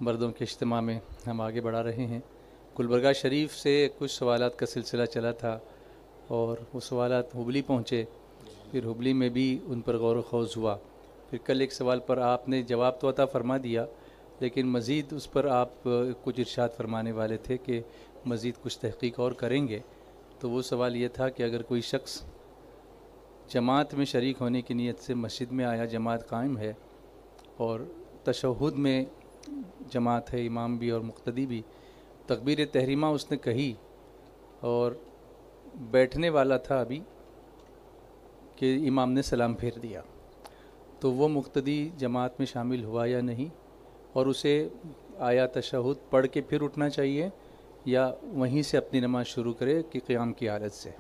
मर्दों के इज्तिमा में हम आगे बढ़ा रहे हैं। गुलबर्गा शरीफ से कुछ सवालात का सिलसिला चला था और वो सवालात हुबली पहुँचे, फिर हुबली में भी उन पर गौर व खौज़ हुआ। फिर कल एक सवाल पर आपने जवाब तो अता फरमा दिया, लेकिन मज़ीद उस पर आप कुछ इरशाद फरमाने वाले थे कि मज़ीद कुछ तहक़ीक़ और करेंगे। तो वो सवाल ये था कि अगर कोई शख्स जमात में शरीक होने की नीयत से मस्जिद में आया, जमात कायम है और तशहुद में जमात है, इमाम भी और मुक्तदी भी, तकबीर तहरीमा उसने कही और बैठने वाला था अभी कि इमाम ने सलाम फेर दिया, तो वो मुक्तदी जमात में शामिल हुआ या नहीं, और उसे आया तशहुद पढ़ के फिर उठना चाहिए या वहीं से अपनी नमाज शुरू करे कि क़ियाम की हालत से?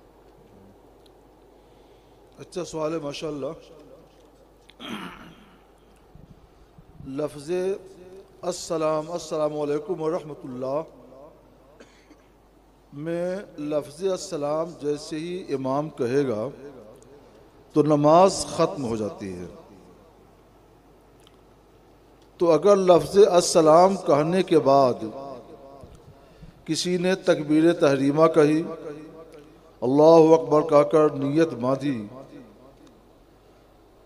अच्छा सवाल है माशाअल्लाह। लफ्ज़ अस्सलाम अस्सलामु अलैकुम व रहमतुल्लाह में लफ्ज़ अस्सलाम जैसे ही इमाम कहेगा तो नमाज ख़त्म हो जाती है। तो अगर लफ्ज़ अस्सलाम कहने के बाद किसी ने तकबीर तहरीमा कही, अल्लाहु अकबर कहकर नीयत बांधी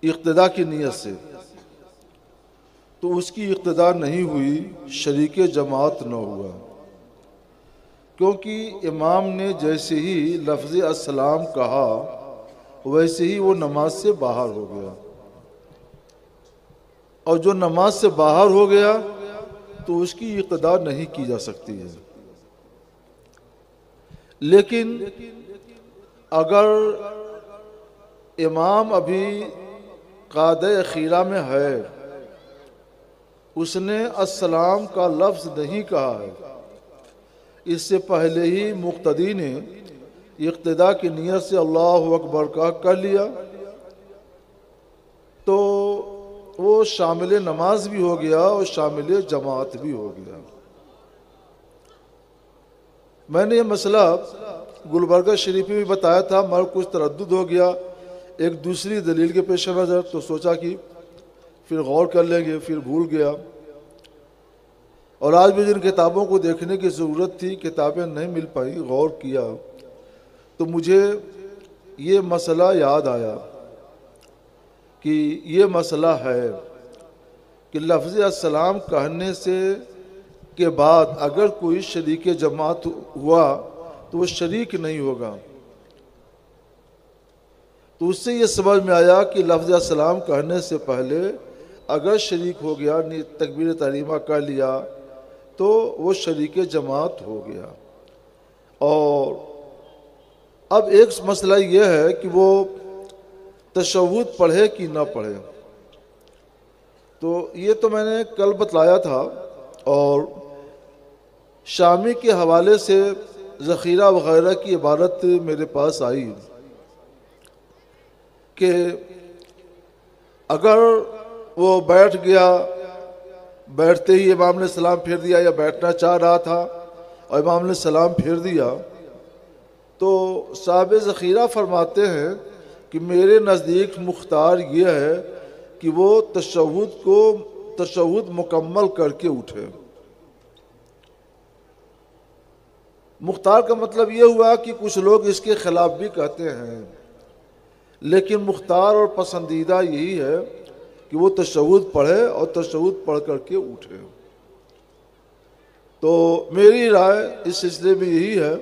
इक़्तिदा की नीयत से, तो उसकी इक़्तिदा नहीं हुई, शरीक जमात न हुआ, क्योंकि इमाम ने जैसे ही लफ्ज़ अस्सलाम कहा वैसे ही वो नमाज से बाहर हो गया, और जो नमाज से बाहर हो गया तो उसकी इक़्तिदा नहीं की जा सकती है। लेकिन अगर इमाम अभी क़ादे अखीरा में है, उसने अस्सलाम का लफ्ज़ नहीं कहा है, इससे पहले ही मुक्तदी ने इक़्तिदा की नीयत से अल्लाहु अकबर का कर लिया, तो वो शामिल नमाज भी हो गया और शामिल जमात भी हो गया। मैंने ये मसला गुलबर्गा शरीफ में भी बताया था, मगर कुछ तरद्दुद हो गया एक दूसरी दलील के पेश नज़र, तो सोचा कि फिर गौर कर लेंगे, फिर भूल गया। और आज भी जिन किताबों को देखने की ज़रूरत थी, किताबें नहीं मिल पाई, गौर किया तो मुझे ये मसला याद आया कि ये मसला है कि लफ्ज़ अस्सलाम कहने से के बाद अगर कोई शरीक जमात हुआ तो वो शरीक नहीं होगा। तो उससे ये समझ में आया कि लफ्ज़ अस्सलाम कहने से पहले अगर शरीक हो गया, तकबीर तहरीमा कर लिया, तो वो शरीक जमात हो गया। और अब एक मसला ये है कि वो तशहुद पढ़े कि ना पढ़े। तो ये तो मैंने कल बतलाया था, और शामी के हवाले से ज़ख़ीरा वग़ैरह की इबारत मेरे पास आई कि अगर वो बैठ गया, बैठते ही इमाम ने सलाम फेर दिया, या बैठना चाह रहा था और इमाम ने सलाम फेर दिया, तो साहिब ज़ख़ीरा फरमाते हैं कि मेरे नज़दीक मुख्तार ये है कि वो तशहुद मुकम्मल करके उठे। मुख्तार का मतलब ये हुआ कि कुछ लोग इसके ख़िलाफ़ भी कहते हैं, लेकिन मुख्तार और पसंदीदा यही है कि वो तशहुद पढ़े और तशहुद पढ़ करके उठे। तो मेरी राय इस सिलसिले में यही है।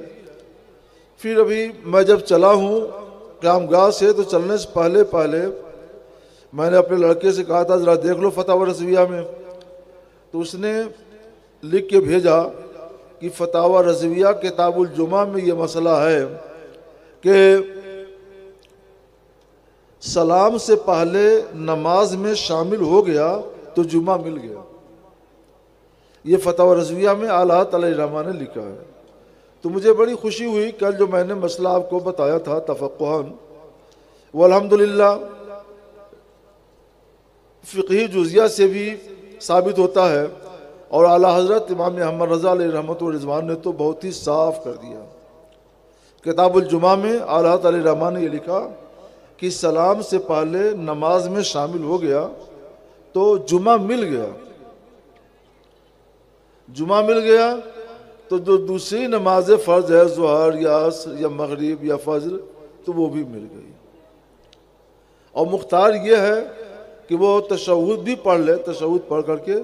फिर अभी मैं जब चला हूँ क़यामगाह से, तो चलने से पहले पहले मैंने अपने लड़के से कहा था ज़रा देख लो फतावा रज़विया में, तो उसने लिख के भेजा कि फतावा रज़विया किताबुल जुमा में ये मसला है कि सलाम से पहले नमाज में शामिल हो गया तो जुमा मिल गया। ये फतावा रज़विया में आला तलैहिर्रहमान ने लिखा है। तो मुझे बड़ी खुशी हुई कल जो मैंने मसला आपको बताया था तफ़क्कुहन, व अल्हम्दुलिल्लाह फ़िक़ही जुज़िया से भी साबित होता है, और आला हज़रत इमाम अहमद रज़ा अलैहि रहमत व रिज़वान ने तो बहुत ही साफ़ कर दिया। किताबुल जुमा में आला तलैहिर्रहमान ने ये लिखा कि सलाम से पहले नमाज में शामिल हो गया तो जुमा मिल गया। जुमा मिल गया तो जो दूसरी नमाज फ़र्ज है ज़ोहर या असर या मगरिब या फजर तो वो भी मिल गई। और मुख्तार ये है कि वो तशहुद भी पढ़ ले, तशहुद पढ़ करके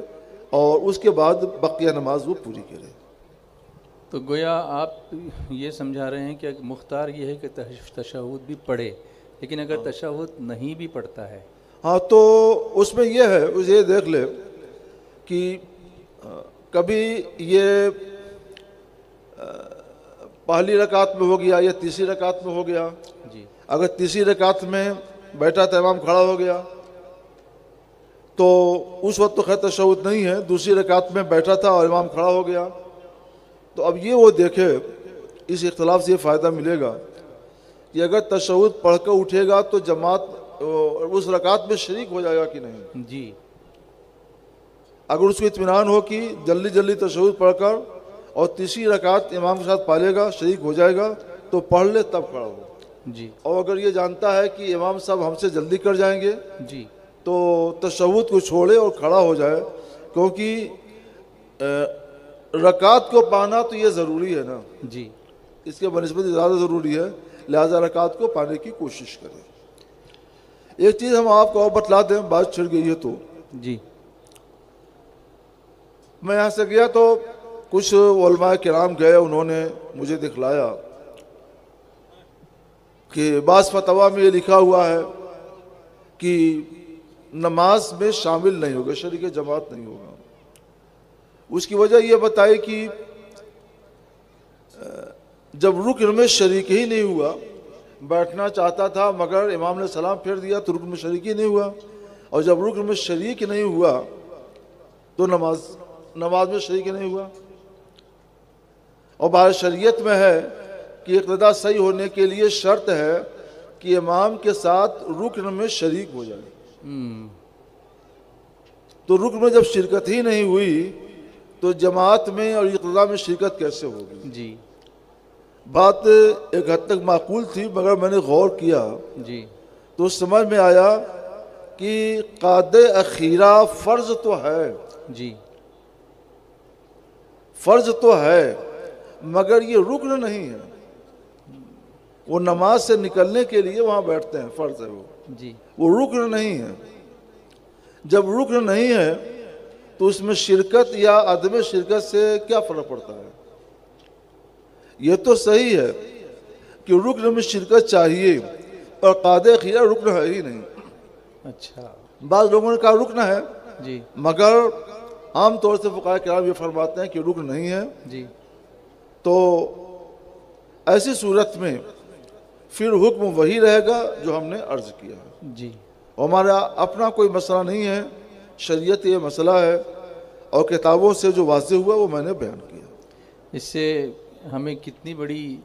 और उसके बाद बकिया नमाज वो पूरी करे। तो गोया आप ये समझा रहे हैं कि मुख्तार ये है कि तशहुद भी पढ़े, लेकिन अगर तशहुद नहीं भी पढ़ता है, हाँ, तो उसमें यह है, उसे देख ले कि कभी ये पहली रकात में हो गया या तीसरी रकात में हो गया जी, अगर तीसरी रकात में बैठा था इमाम खड़ा हो गया तो उस वक्त तो खैर तशहुद नहीं है, दूसरी रकात में बैठा था और इमाम खड़ा हो गया तो अब ये वो देखे, इस इख्तलाफ से ये फ़ायदा मिलेगा कि अगर तशहुद पढ़ कर उठेगा तो जमात उस रकात में शरीक हो जाएगा कि नहीं। जी, अगर उसको इत्मीनान हो कि जल्दी जल्दी तशहुद पढ़कर और तीसरी रकात इमाम के साथ पालेगा, शरीक हो जाएगा तो पढ़ ले तब खड़ा हो। जी, और अगर ये जानता है कि इमाम साहब हमसे जल्दी कर जाएंगे जी, तो तशहुद को छोड़े और खड़ा हो जाए, क्योंकि रकात को पाना तो ये ज़रूरी है ना, जी, इसके बनिस्बत ज़्यादा ज़रूरी है, लिहाजा रकात को पाने की कोशिश करें। एक चीज़ हम आपको और बतला दें, बात छिड़ गई है तो जी, मैं यहाँ से गया तो कुछ उलमा किराम गए, उन्होंने मुझे दिखलाया कि बास फतवा में ये लिखा हुआ है कि नमाज में शामिल नहीं होगा, शरीक जमात नहीं होगा। उसकी वजह यह बताई कि जब रुकन में शरीक ही नहीं हुआ, बैठना चाहता था मगर इमाम ने सलाम फेर दिया तो रुकन में शरीक ही नहीं हुआ, और जब रुकन में शरीक नहीं हुआ तो नमाज में शरीक नहीं हुआ। और बाहर शरीयत में है कि इक़्तिदा सही होने के लिए शर्त है कि इमाम के साथ रुकन में शरीक हो जाए। तो रुकन में जब शिरकत ही नहीं हुई तो जमात में और इक़्तिदा में शिरकत कैसे होगी। जी, बात एक हद तक माकूल थी, मगर मैंने गौर किया जी तो समझ में आया कि क़ादे अखीरा फ़र्ज तो है जी, फ़र्ज तो है मगर ये रुकन नहीं है। वो नमाज से निकलने के लिए वहाँ बैठते हैं, फ़र्ज है वो जी, वो रुकन नहीं है। जब रुकन नहीं है तो उसमें शिरकत या अदम शिरकत से क्या फ़र्क पड़ता है। ये तो सही है कि रुकन में शिरकत चाहिए और क़ादे खिया रुकन है ही नहीं। अच्छा, बाद लोगों ने कहा रुकन है जी, मगर आम तौर से फ़ुक़हा किराम ये फरमाते हैं कि रुकन नहीं है जी। तो ऐसी सूरत में फिर हुक्म वही रहेगा जो हमने अर्ज़ किया है जी। हमारा अपना कोई मसला नहीं है, शरीयत ये मसला है और किताबों से जो वाज़ेह हुआ वो मैंने बयान किया। इससे हमें कितनी बड़ी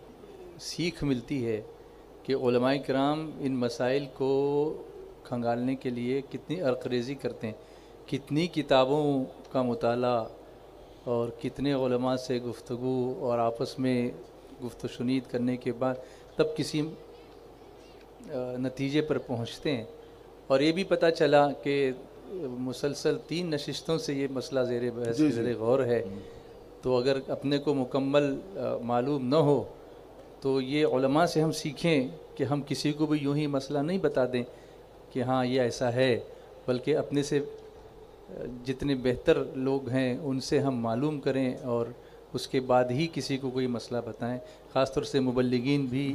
सीख मिलती है कि उलमाए किराम इन मसाइल को खंगालने के लिए कितनी अर्क़रेज़ी करते हैं, कितनी किताबों का मुताला और कितने उलमा से गुफ्तगू और आपस में गुफ्त शुनीद करने के बाद तब किसी नतीजे पर पहुंचते हैं। और ये भी पता चला कि मुसलसल 3 नशिस्तों से ये मसला ज़ेरे बहस ज़ेरे गौर है। तो अगर अपने को मुकम्मल मालूम न हो तो ये उलमा से हम सीखें कि हम किसी को भी यूं ही मसला नहीं बता दें कि हाँ ये ऐसा है, बल्कि अपने से जितने बेहतर लोग हैं उनसे हम मालूम करें और उसके बाद ही किसी को कोई मसला बताएं। ख़ास तौर से मुबल्लिगीन भी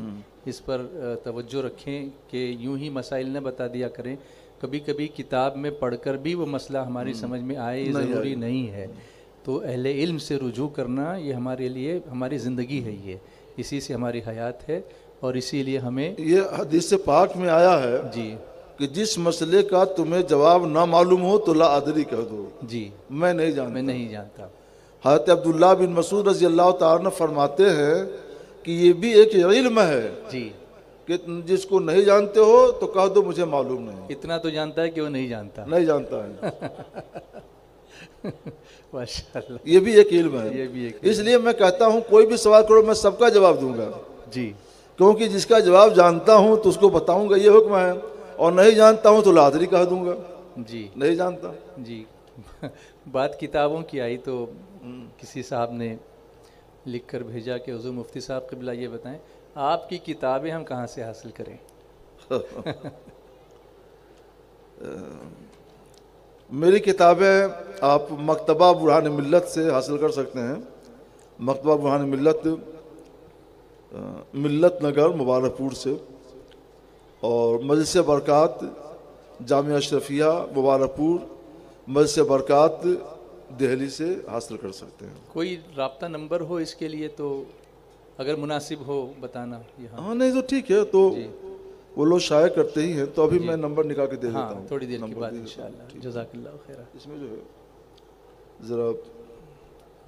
इस पर तवज्जो रखें कि यूं ही मसाइल न बता दिया करें। कभी कभी किताब में पढ़कर भी वो मसला हमारी समझ में आए, ज़रूरी नहीं है। तो अहले इल्म से रुजू करना ये हमारे लिए हमारी ज़िंदगी है, ये इसी से हमारी हयात है। और इसीलिए हमें ये हदीस पाक में आया है जी कि जिस मसले का तुम्हें जवाब ना मालूम हो तो ला अदरी कह दो जी, मैं नहीं जानता। हज़रत अब्दुल्लाह बिन मसूद रज़ी अल्लाह तआला अन्हु फरमाते हैं कि ये भी एक इल्म है जी, कि जिसको नहीं जानते हो तो कह दो मुझे मालूम नहीं। इतना तो जानता है कि वो नहीं जानता है माशाअल्लाह, ये भी एक इल्म है। ये भी एक इसलिए मैं कहता हूँ कोई भी सवाल करो मैं सबका जवाब दूंगा जी, क्योंकि जिसका जवाब जानता हूँ तो उसको बताऊंगा ये हुक्म है, और नहीं जानता हूँ तो लादरी कह दूंगा जी, नहीं जानता जी। बात किताबों की आई तो किसी साहब ने लिख कर भेजा कि हुज़ूर मुफ्ती साहब क़िबला ये बताएं आपकी किताबें हम कहाँ से हासिल करें। मेरी किताबें आप मकतबा बुरहान मिल्लत से हासिल कर सकते हैं। मकतबा बुरहान मिल्लत मिल्लत नगर मुबारकपुर से, और मजलिस बरक़ात जामिया अशरफिया मुबारकपुर मजलिस बरक़ात दिल्ली से हासिल कर सकते हैं। कोई राब्ता नंबर हो इसके लिए तो अगर मुनासिब हो बताना यहाँ। हाँ नहीं तो ठीक है, तो वो लोग शाये करते ही हैं, तो अभी मैं नंबर निकाल के दे देता हूँ। थोड़ी देर के बाद इंशाअल्लाह। जज़ाकल्लाह खैर। इसमें जो है ज़रा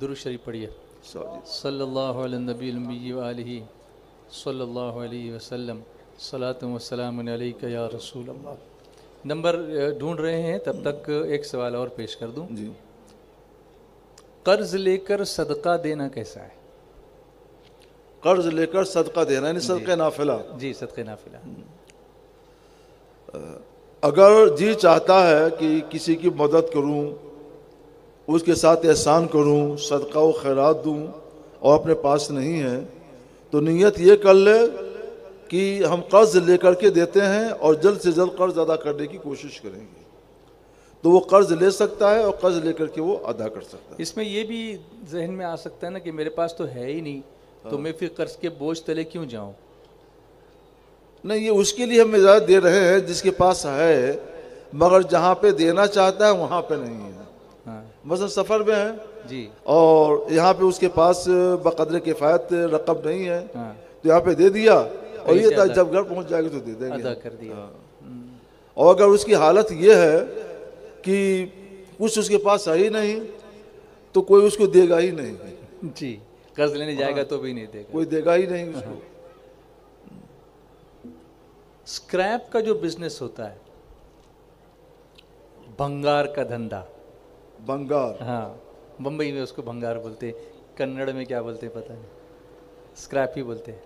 दुरूद शरीफ पढ़िए। सल्लल्लाहु अलैहि नबी व आलिहि सल्लल्लाहु अलैहि वसल्लम सलातु व सलामुन अलैका या रसूल अल्लाह। नंबर ढूंढ रहे हैं, तब तक एक सवाल और पेश कर दूं जी। कर्ज लेकर सदका देना कैसा है? कर्ज लेकर सदका देना यानी सदका नाफिला। जी, सदका नाफिला। अगर जी चाहता है कि किसी की मदद करूं, उसके साथ एहसान करूं, सदका व खैरात दूं, और अपने पास नहीं है, तो नीयत ये कर ले कि हम कर्ज लेकर के देते हैं और जल्द से जल्द कर्ज अदा करने की कोशिश करेंगे, तो वो कर्ज ले सकता है और कर्ज लेकर के वो अदा कर सकता है। इसमें ये भी जहन में आ सकता है ना कि मेरे पास तो है ही नहीं, तो मैं फिर कर्ज के बोझ तले क्यों जाऊं? नहीं, ये उसके लिए हम इजाज़त दे रहे हैं जिसके पास है मगर जहाँ पे देना चाहता है वहाँ पे नहीं है। हाँ। मसलन सफ़र में है जी, और यहाँ पे उसके पास बक़द्र किफ़ायत रकम नहीं है, हाँ, तो यहाँ पे दे दिया, और ये अदा- जब घर पहुँच जाएगा तो दे देंगे। अदा कर दिया। और अगर उसकी हालत ये है कि कुछ उसके पास है ही नहीं, तो कोई उसको देगा ही नहीं। जी, कर्ज लेने जाएगा तो भी नहीं देगा। कोई देगा ही नहीं उसको। स्क्रैप का जो बिजनेस होता है, भंगार का धंधा, बंगार, हाँ, बम्बई में उसको भंगार बोलते हैं, कन्नड़ में क्या बोलते हैं पता नहीं, स्क्रैप ही बोलते हैं।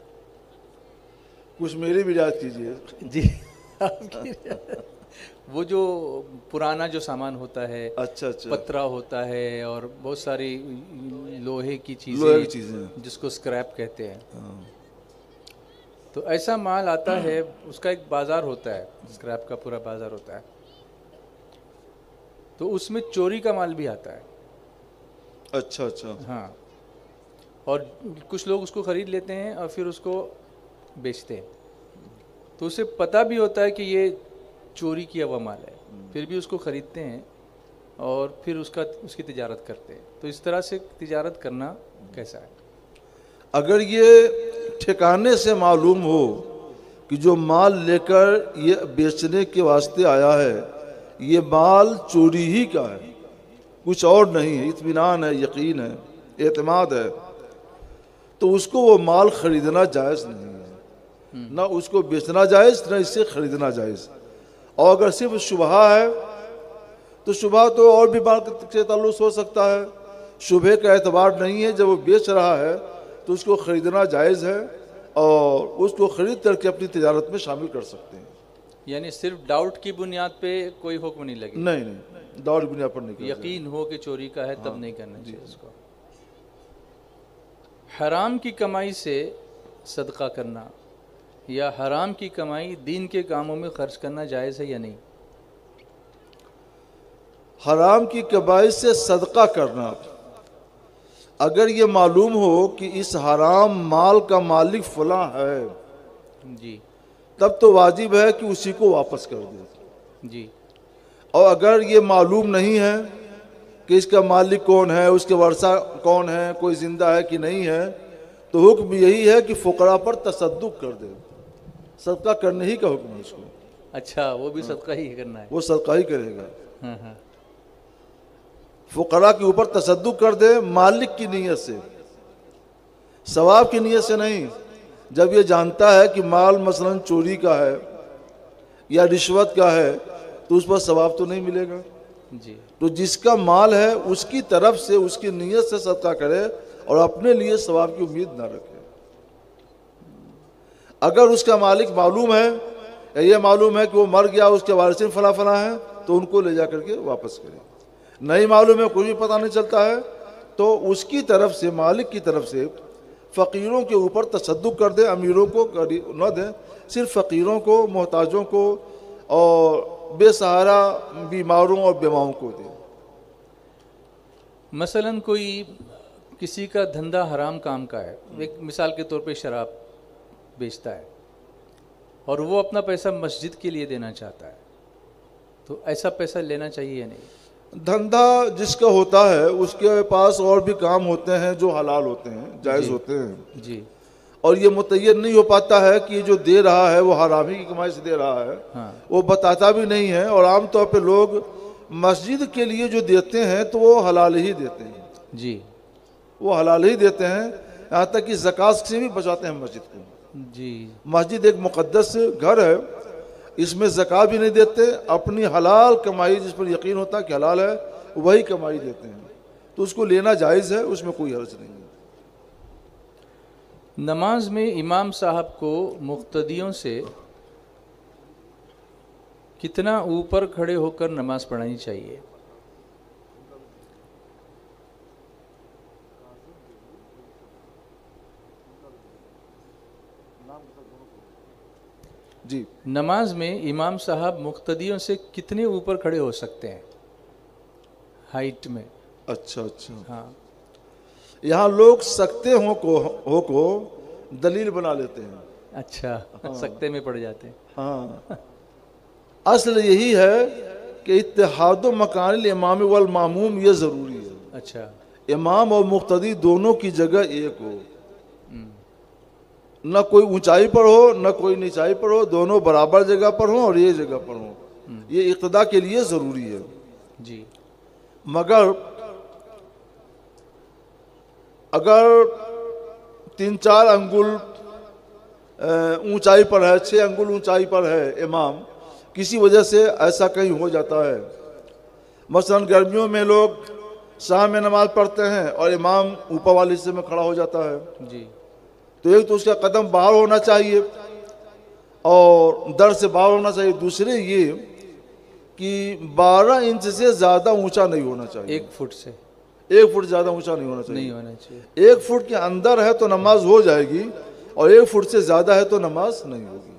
कुछ मेरी भी याद कीजिए। जी, वो जो पुराना जो सामान होता है, अच्छा अच्छा, पत्रा होता है और बहुत सारी लोहे की लोहे की चीज़ें चीज़ें। जिसको स्क्रैप कहते हैं, हाँ। तो ऐसा माल आता है, उसका एक बाज़ार होता है, स्क्रैप का पूरा बाज़ार होता है, तो उसमें चोरी का माल भी आता है। अच्छा अच्छा, हाँ, और कुछ लोग उसको ख़रीद लेते हैं और फिर उसको बेचते हैं, तो उसे पता भी होता है कि ये चोरी किया हुआ माल है, फिर भी उसको ख़रीदते हैं और फिर उसकी तिजारत करते हैं। तो इस तरह से तिजारत करना कैसा है? अगर ये ठिकाने से मालूम हो कि जो माल लेकर ये बेचने के वास्ते आया है ये माल चोरी ही का है, कुछ और नहीं है, इत्मीनान है, यकीन है, एतमाद है, तो उसको वो माल ख़रीदना जायज़ नहीं है, ना उसको बेचना जायज़, ना इससे ख़रीदना जायज़। और अगर सिर्फ शुबहा है तो शुबहा तो और भी बात से ताल्लुक़ हो सकता है, शुबहे का एतबार नहीं है, जब वो बेच रहा है तो उसको ख़रीदना जायज़ है और उसको ख़रीद करके अपनी तिजारत में शामिल कर सकते हैं। यानी सिर्फ डाउट की बुनियाद पे कोई हुक्म नहीं लगे? नहीं नहीं, डाउट बुनियाद पर नहीं, यकीन हो कि चोरी का है तब नहीं करना चाहिए उसको। हराम की कमाई से सदका करना या हराम की कमाई दीन के कामों में खर्च करना जायज़ है या नहीं? हराम की कमाई से सदका करना, अगर ये मालूम हो कि इस हराम माल का मालिक फलां है जी तब तो वाजिब है कि उसी को वापस कर दे। जी, और अगर ये मालूम नहीं है कि इसका मालिक कौन है, उसके वर्षा कौन है, कोई ज़िंदा है कि नहीं है, तो हुक्म यही है कि फ़ुकरा पर तसद्दुक कर दे, सदका करने ही का हुक्म है उसको। अच्छा, वो भी सदका ही करना है? वो सदका ही करेगा। हाँ हाँ, फ़ुकरा के ऊपर तसद्दुक कर दे मालिक की नीयत से, सवाब की नीयत से नहीं। जब ये जानता है कि माल मसलन चोरी का है या रिश्वत का है तो उस पर सवाब तो नहीं मिलेगा। जी, तो जिसका माल है उसकी तरफ से, उसकी नीयत से सदका करे और अपने लिए सवाब की उम्मीद ना रखे। अगर उसका मालिक मालूम है या ये मालूम है कि वो मर गया, उसके वारिसिन फला फला है, तो उनको ले जा करके वापस करे। नहीं मालूम है, कुछ भी पता नहीं चलता है, तो उसकी तरफ से, मालिक की तरफ से फ़कीरों के ऊपर तसद्दुक़ कर दे, अमीरों को न दें, सिर्फ फ़कीरों को, मोहताजों को और बेसहारा बीमारों और बेवाओं को दें। मसलन कोई किसी का धंधा हराम काम का है, एक मिसाल के तौर पे शराब बेचता है और वो अपना पैसा मस्जिद के लिए देना चाहता है, तो ऐसा पैसा लेना चाहिए या नहीं? धंधा जिसका होता है उसके पास और भी काम होते हैं जो हलाल होते हैं, जायज़ होते हैं जी, और ये मुतय्यन नहीं हो पाता है कि जो दे रहा है वो हरामी की कमाई से दे रहा है। हाँ, वो बताता भी नहीं है, और आम तौर पे लोग मस्जिद के लिए जो देते हैं तो वो हलाल ही देते हैं जी, वो हलाल ही देते हैं, यहाँ तक कि ज़कात से भी बचाते हैं मस्जिद को। जी, मस्जिद एक मुक़द्दस घर है, इसमें ज़कात भी नहीं देते, अपनी हलाल कमाई जिस पर यकीन होता है कि हलाल है वही कमाई देते हैं, तो उसको लेना जायज़ है, उसमें कोई हर्ज नहीं है। नमाज में इमाम साहब को मुक्तदियों से कितना ऊपर खड़े होकर नमाज पढ़नी चाहिए? जी, नमाज में इमाम साहब मुक्तदियों से कितने ऊपर खड़े हो सकते हैं हाइट में? अच्छा अच्छा, हाँ, यहाँ लोग सकते हो को दलील बना लेते हैं। अच्छा, सकते में पड़ जाते हैं। हाँ, असल यही है कि इत्तेहाद मकान इमाम वल मामूम ये ज़रूरी है, अच्छा, इमाम और मुक्तदी दोनों की जगह एक हो, न कोई ऊंचाई पर हो न कोई नीचाई पर हो, दोनों बराबर जगह पर हो और ये जगह पर हो, ये इक़्तिदा के लिए ज़रूरी है। जी, मगर अगर 3-4 अंगुल ऊंचाई पर है, 6 अंगुल ऊंचाई पर है इमाम, किसी वजह से ऐसा कहीं हो जाता है, मसलन गर्मियों में लोग शाम में नमाज पढ़ते हैं और इमाम ऊपर वाले हिस्से में खड़ा हो जाता है, जी, तो एक तो उसका कदम बाहर होना चाहिए और दर से बाहर होना चाहिए, दूसरे ये कि 12 इंच से ज़्यादा ऊंचा नहीं होना चाहिए, 1 फुट से 1 फुट ज़्यादा ऊंचा नहीं होना चाहिए, नहीं होना चाहिए। 1 फुट के अंदर है तो नमाज हो जाएगी और 1 फुट से ज़्यादा है तो नमाज नहीं होगी,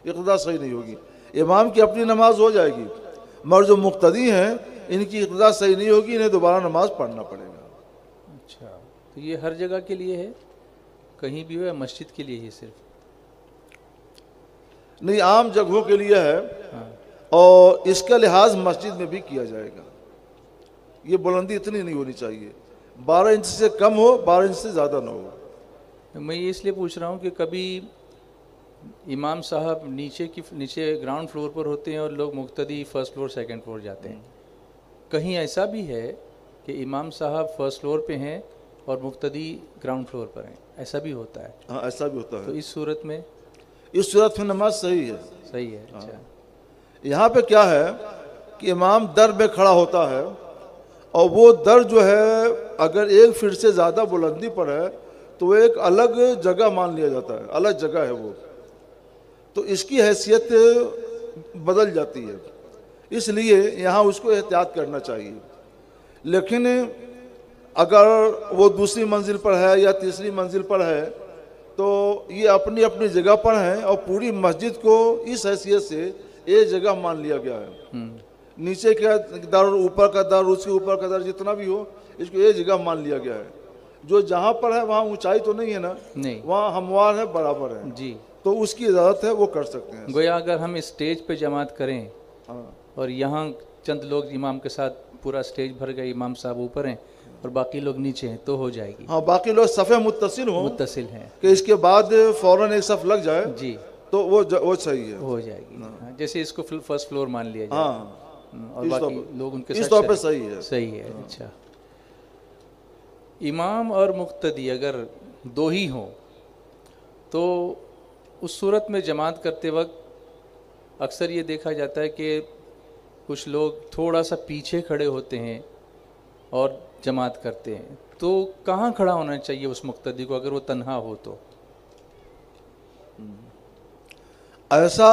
इक़्तिदा सही नहीं होगी। इमाम की अपनी नमाज हो जाएगी, मगर जो मुक्तदी हैं इनकी इक़्तिदा सही नहीं होगी, इन्हें दोबारा नमाज पढ़ना पड़ेगा। अच्छा, तो ये हर जगह के लिए है, कहीं भी हो या मस्जिद के लिए ही सिर्फ? नहीं, आम जगहों के लिए है, हाँ, और इसका लिहाज मस्जिद में भी किया जाएगा। ये बुलंदी इतनी नहीं होनी चाहिए, 12 इंच से कम हो, 12 इंच से ज़्यादा ना हो। मैं ये इसलिए पूछ रहा हूँ कि कभी इमाम साहब नीचे ग्राउंड फ्लोर पर होते हैं और लोग मुक्तदी फर्स्ट फ्लोर सेकंड फ्लोर जाते हैं, कहीं ऐसा भी है कि इमाम साहब फर्स्ट फ्लोर पे हैं और मुक्तदी ग्राउंड फ्लोर पर हैं, ऐसा भी होता है? हाँ, ऐसा भी होता तो है। इस सूरत में नमाज सही है। सही है। अच्छा, यहाँ पे क्या है कि इमाम दर में खड़ा होता है और वो दर जो है अगर 1 फीट से ज़्यादा बुलंदी पर है तो वो एक अलग जगह मान लिया जाता है, अलग जगह है वो, तो इसकी हैसियत बदल जाती है, इसलिए यहाँ उसको एहतियात करना चाहिए। लेकिन अगर वो दूसरी मंजिल पर है या तीसरी मंजिल पर है तो ये अपनी अपनी जगह पर हैं और पूरी मस्जिद को इस हैसियत से एक जगह मान लिया गया है, नीचे का दर, ऊपर का दर, उसके ऊपर का दर, जितना भी हो इसको एक जगह मान लिया गया है। जो जहाँ पर है वहाँ ऊंचाई तो नहीं है ना, नहीं, वहाँ हमवार है, बराबर है जी, तो उसकी इजाज़त है, वो कर सकते हैं। गोया अगर हम स्टेज पे जमात करें हाँ, और यहाँ चंद लोग इमाम के साथ, पूरा स्टेज भर गए, इमाम साहब ऊपर हैं और बाकी लोग नीचे हैं, तो हो जाएगी। हाँ, बाकी लोग सफ़े मुत्तसिल हों, मुत्तसिल हैं कि इसके बाद फ़ौरन एक सफ़ लग जाए जी, तो वो सही है, हो जाएगी। हाँ, जैसे इसको फर्स्ट फ्लोर मान लिया जाए। हाँ, और बाकी लोग उनके इस साथ तौर पे सही है। सही है। अच्छा, इमाम और मुक्तदी अगर 2 ही हों तो उस सूरत में जमात करते वक्त अक्सर ये देखा जाता है कि कुछ लोग थोड़ा सा पीछे खड़े होते हैं और जमात करते हैं, तो कहाँ खड़ा होना चाहिए उस मुक्तदी को अगर वो तन्हा हो तो? ऐसा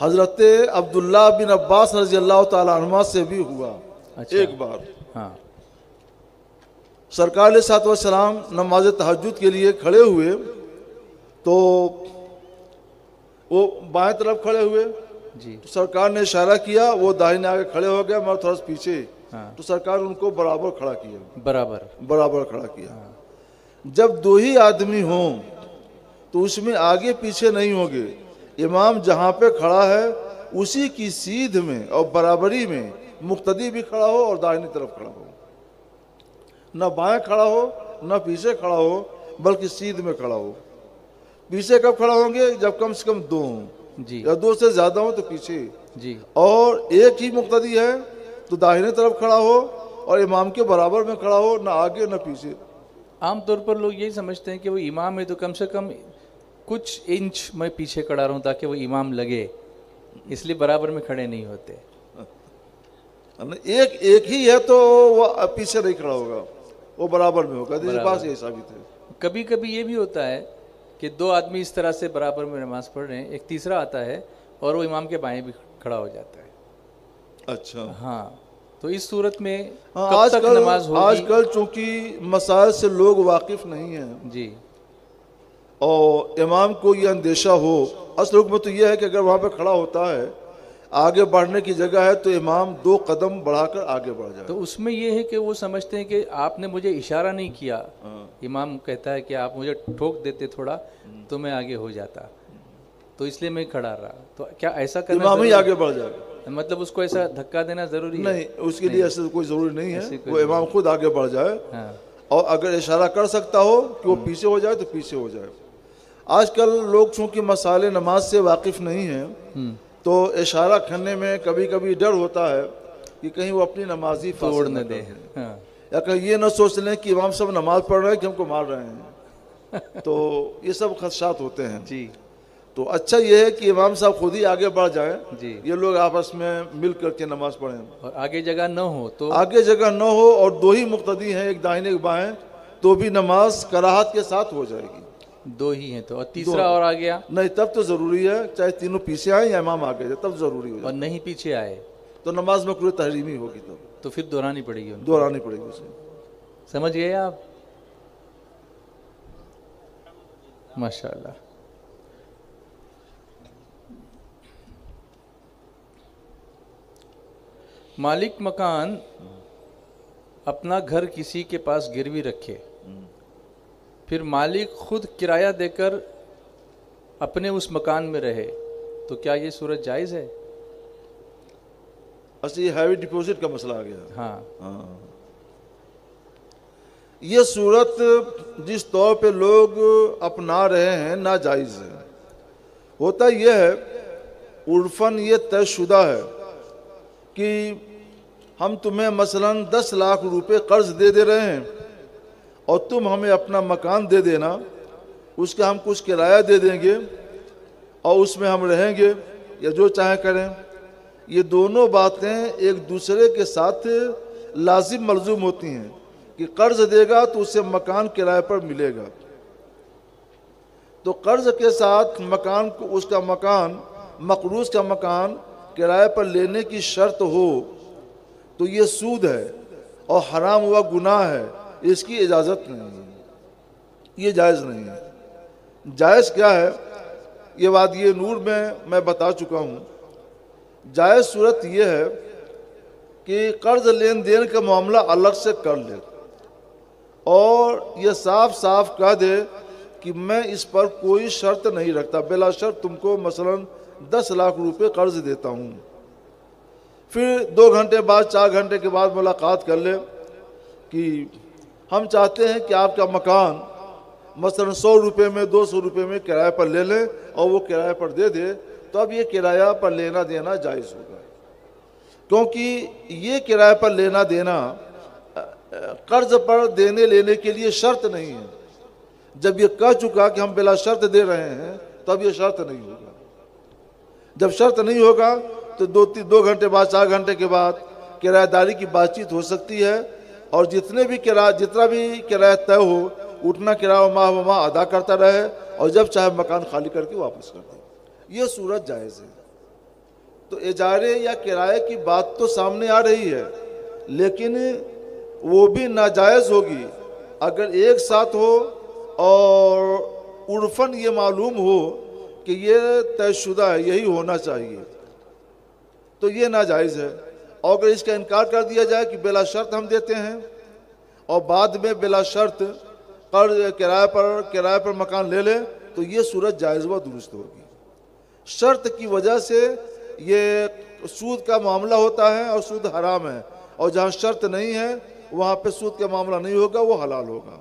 हज़रत अब्दुल्ला बिन अब्बास रज़ी अल्लाह ताला अन्हुमा से भी हुआ। अच्छा, एक बार हाँ, सरकार अलैहिस्सलाम नमाज तहज्जुद के लिए खड़े हुए तो वो बाएं तरफ खड़े हुए, जी। तो सरकार ने इशारा किया, वो दाहिने आगे खड़े हो गए, मैं थोड़ा सा पीछे। हाँ। तो सरकार उनको बराबर खड़ा किया, बराबर खड़ा किया। जब दो ही आदमी हों तो उसमें आगे पीछे नहीं होंगे, इमाम जहाँ पे खड़ा है उसी की सीध में और बराबरी में मुक्तदी भी खड़ा हो और दाहिनी तरफ खड़ा हो, न बाएं खड़ा हो न पीछे खड़ा हो, बल्कि सीध में खड़ा हो। पीछे कब खड़ा होंगे? जब कम से कम दो हों, जी। या दो से ज्यादा हो तो पीछे, जी। और एक ही मुक्तदी है तो दाहिने तरफ खड़ा हो और इमाम के बराबर में खड़ा हो, न आगे न पीछे। आमतौर पर लोग यही समझते हैं कि वो इमाम है तो कम से कम कुछ इंच मैं पीछे खड़ा रहूं ताकि वो इमाम लगे, इसलिए बराबर में खड़े नहीं होते। एक ही है तो वो पीछे नहीं खड़ा होगा, वो बराबर में होगा। तो पास यही साबित है। कभी कभी ये भी होता है कि दो आदमी इस तरह से बराबर में नमाज पढ़ रहे हैं, एक तीसरा आता है और वो इमाम के बाएं भी खड़ा हो जाता है। अच्छा, हाँ, तो इस सूरत में हाँ, कब तक नमाज होगी? आजकल चूंकि मसाइल से लोग वाकिफ नहीं हैं जी, और इमाम को ये अंदेशा हो, असल हुक्म तो यह है कि अगर वहाँ पे खड़ा होता है, आगे बढ़ने की जगह है, तो इमाम 2 कदम बढ़ाकर आगे बढ़ जाए। तो उसमें ये है कि वो समझते हैं कि आपने मुझे इशारा नहीं किया, इमाम कहता है कि आप मुझे ठोक देते थोड़ा तो मैं आगे हो जाता, तो इसलिए मैं खड़ा रहा। तो क्या ऐसा करना इमाम ही आगे बढ़ जाएगा? मतलब उसको ऐसा धक्का देना जरूरी है? नहीं, उसके लिए ऐसा कोई जरूरी नहीं है, वो इमाम खुद आगे बढ़ जाए। हाँ। और अगर इशारा कर सकता हो कि वो पीछे हो जाए तो पीछे हो जाए। आजकल लोग चूंकि मसाले नमाज से वाकिफ नहीं हैं, तो इशारा करने में कभी कभी डर होता है कि कहीं वो अपनी नमाज ही तोड़ न दे। हाँ। या कहीं ये न सोच लें कि इमाम सब नमाज पढ़ रहे हैं कि हमको मार रहे हैं। तो ये सब खदशात होते हैं जी। तो अच्छा ये है कि इमाम साहब खुद ही आगे बढ़ जाएं, ये लोग आपस में मिल करके नमाज पढ़ें, और आगे जगह न हो तो आगे जगह न हो और 2 ही मुक्तदी हैं, एक दाहिने एक बाएं, तो भी नमाज कराहत के साथ हो जाएगी। 2 ही हैं तो, और तीसरा और आ गया नहीं, तब तो जरूरी है, चाहे तीनों पीछे आए या इमाम आगे जाए, तब जरूरी हो जाए। और नहीं पीछे आए तो नमाज में पूरी तहरीमी होगी, तो फिर दोहरानी पड़ेगी उसे। समझ गए आप? माशाल्लाह। मालिक मकान अपना घर किसी के पास गिरवी रखे, फिर मालिक खुद किराया देकर अपने उस मकान में रहे, तो क्या ये सूरत जायज़ है? अच्छा, ये हैवी डिपॉजिट का मसला आ गया। हाँ। ये सूरत जिस तौर पे लोग अपना रहे हैं नाजायज़ है। होता यह है, उर्फन ये तयशुदा है कि हम तुम्हें मसलन 10 लाख रुपए कर्ज दे रहे हैं और तुम हमें अपना मकान दे देना, उसका हम कुछ किराया दे देंगे और उसमें हम रहेंगे या जो चाहे करें। ये दोनों बातें एक दूसरे के साथ लाजिम मलजूम होती हैं कि कर्ज देगा तो उसे मकान किराए पर मिलेगा, तो कर्ज के साथ मकान को, उसका मकान, मकरूज का मकान किराए पर लेने की शर्त हो तो ये सूद है और हराम हुआ गुनाह है, इसकी इजाज़त नहीं है, ये जायज़ नहीं है। जायज़ क्या है, ये बात ये नूर में मैं बता चुका हूँ। जायज़ सूरत ये है कि कर्ज लेन देन का मामला अलग से कर ले और ये साफ साफ कह दे कि मैं इस पर कोई शर्त नहीं रखता, बिला शर्त तुमको मसलन 10 लाख रुपए कर्ज देता हूँ। फिर 2 घंटे बाद, 4 घंटे के बाद मुलाकात कर ले कि हम चाहते हैं कि आपका मकान मसलन 100 रुपये में, 200 रुपये में किराए पर ले लें और वो किराए पर दे दे, तो अब ये किराया पर लेना देना जायज़ होगा, क्योंकि ये किराए पर लेना देना कर्ज पर देने लेने के लिए शर्त नहीं है। जब ये कह चुका कि हम बिला शर्त दे रहे हैं, तब ये शर्त नहीं होगा। जब शर्त नहीं होगा तो 2 घंटे बाद, 4 घंटे के बाद किराएदारी की बातचीत हो सकती है और जितना भी किराया तय हो, उतना किराया माह अदा करता रहे और जब चाहे मकान खाली करके वापस कर दे। ये सूरत जायज़ है। तो इजारे या किराए की बात तो सामने आ रही है, लेकिन वो भी नाजायज़ होगी अगर एक साथ हो और उर्फन ये मालूम हो कि ये तयशुदा है, यही होना चाहिए, तो ये नाजायज़ है। और अगर इसका इनकार कर दिया जाए कि बिला शर्त हम देते हैं और बाद में बिला शर्त किराए पर मकान ले लें, तो ये सूरत जायज़ व दुरुस्त होगी। शर्त की वजह से ये सूद का मामला होता है और सूद हराम है, और जहाँ शर्त नहीं है वहाँ पे सूद का मामला नहीं होगा, वो हलाल होगा।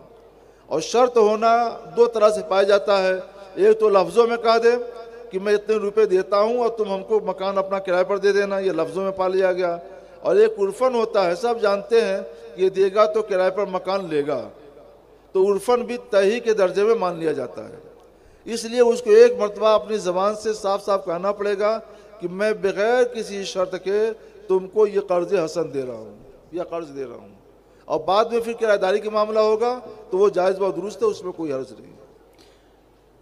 और शर्त होना दो तरह से पाया जाता है, एक तो लफ्ज़ों में कह दे कि मैं इतने रुपए देता हूँ और तुम हमको मकान अपना किराए पर दे देना, ये लफ्ज़ों में पा लिया गया। और एक उर्फन होता है, सब जानते हैं ये देगा तो किराए पर मकान लेगा, तो उर्फन भी तय के दर्जे में मान लिया जाता है। इसलिए उसको एक मरतबा अपनी ज़बान से साफ साफ कहना पड़ेगा कि मैं बग़ैर किसी शर्त के तुमको ये कर्ज़ हसन दे रहा हूँ या कर्ज़ दे रहा हूँ, और बाद में फिर किराएदारी का मामला होगा तो वो जायज़ व दुरुस्त है, उसमें कोई हर्ज नहीं।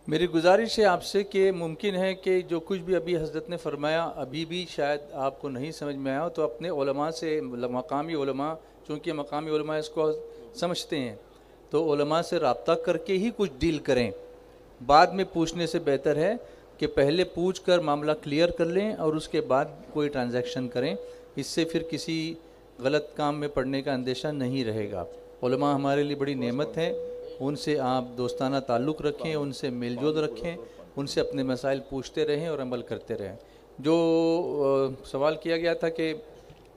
मेरी गुजारिश है आपसे कि मुमकिन है कि जो कुछ भी अभी हज़रत ने फरमाया अभी भी शायद आपको नहीं समझ में आया हो, तो अपने उलमा से, मकामी उलमा, चूँकि मकामी उलमा इसको समझते हैं, तो उलमा से रब्ता करके ही कुछ डील करें। बाद में पूछने से बेहतर है कि पहले पूछ कर मामला क्लियर कर लें और उसके बाद कोई ट्रांजैक्शन करें। इससे फिर किसी गलत काम में पड़ने का अंदेशा नहीं रहेगा। उलमा हमारे लिए बड़ी नेमत है, उनसे आप दोस्ताना ताल्लुक़ रखें, उनसे मेलजोल रखें, उनसे अपने मसाइल पूछते रहें और अमल करते रहें। जो सवाल किया गया था कि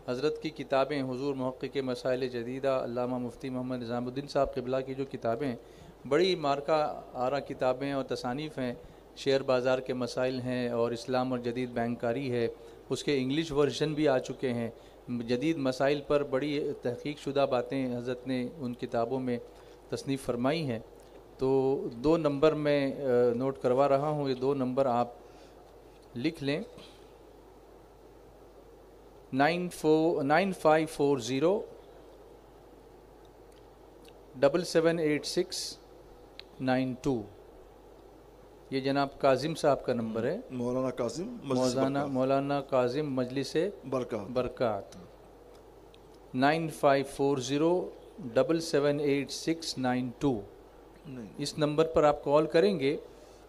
हज़रत की किताबें, हुज़ूर मुहक़्क़िक़ मसाइल जदीदा अल्लामा मुफ्ती मोहम्मद निज़ामुद्दीन साहब क़िबला की जो किताबें, बड़ी मार्का आरा किताबें और तसानीफ़ हैं। शेयर बाज़ार के मसाइल हैं और इस्लाम और जदीद बैंककारी है, उसके इंग्लिश वर्जन भी आ चुके हैं। जदीद मसाइल पर बड़ी तहक़ीक़ शुदा बातें हज़रत ने उन किताबों में तसनीफ़ फरमाई हैं। तो 2 नंबर मैं नोट करवा रहा हूँ, ये 2 नंबर आप लिख लें। 9540 778692, ये जनाब काजिम साहब का नंबर है। मौलाना काजिम, मौलाना काजिम मजलिस बरकात। 9540 778692, इस नंबर पर आप कॉल करेंगे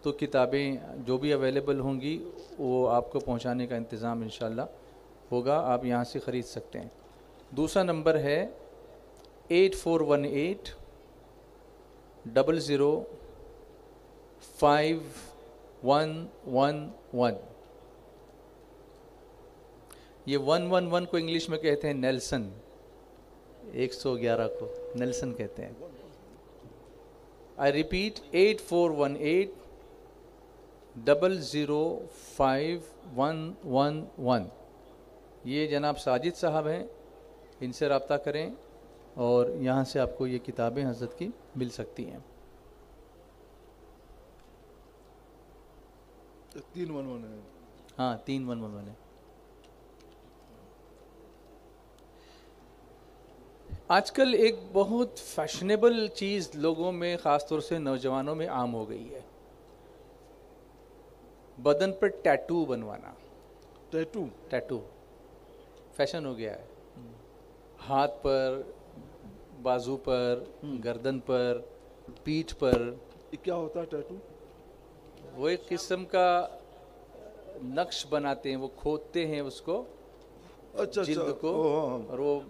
तो किताबें जो भी अवेलेबल होंगी वो आपको पहुंचाने का इंतज़ाम इंशाल्लाह होगा, आप यहाँ से ख़रीद सकते हैं। दूसरा नंबर है 8418 005111। ये 111 को इंग्लिश में कहते हैं नेल्सन, 111 को नेल्सन कहते हैं। I repeat 8418 005111। ये जनाब साजिद साहब हैं, इनसे रब्ता करें और यहाँ से आपको ये किताबें हज़रत की मिल सकती हैं। 311 है। हाँ 311 है। आजकल एक बहुत फैशनेबल चीज़ लोगों में, ख़ास तौर से नौजवानों में आम हो गई है, बदन पर टैटू बनवाना। टैटू फैशन हो गया है। हाथ पर, बाजू पर, गर्दन पर, पीठ पर। ये क्या होता है टैटू? वो एक किस्म का नक्श बनाते हैं, वो खोदते हैं उसको, जिल्द को, और वो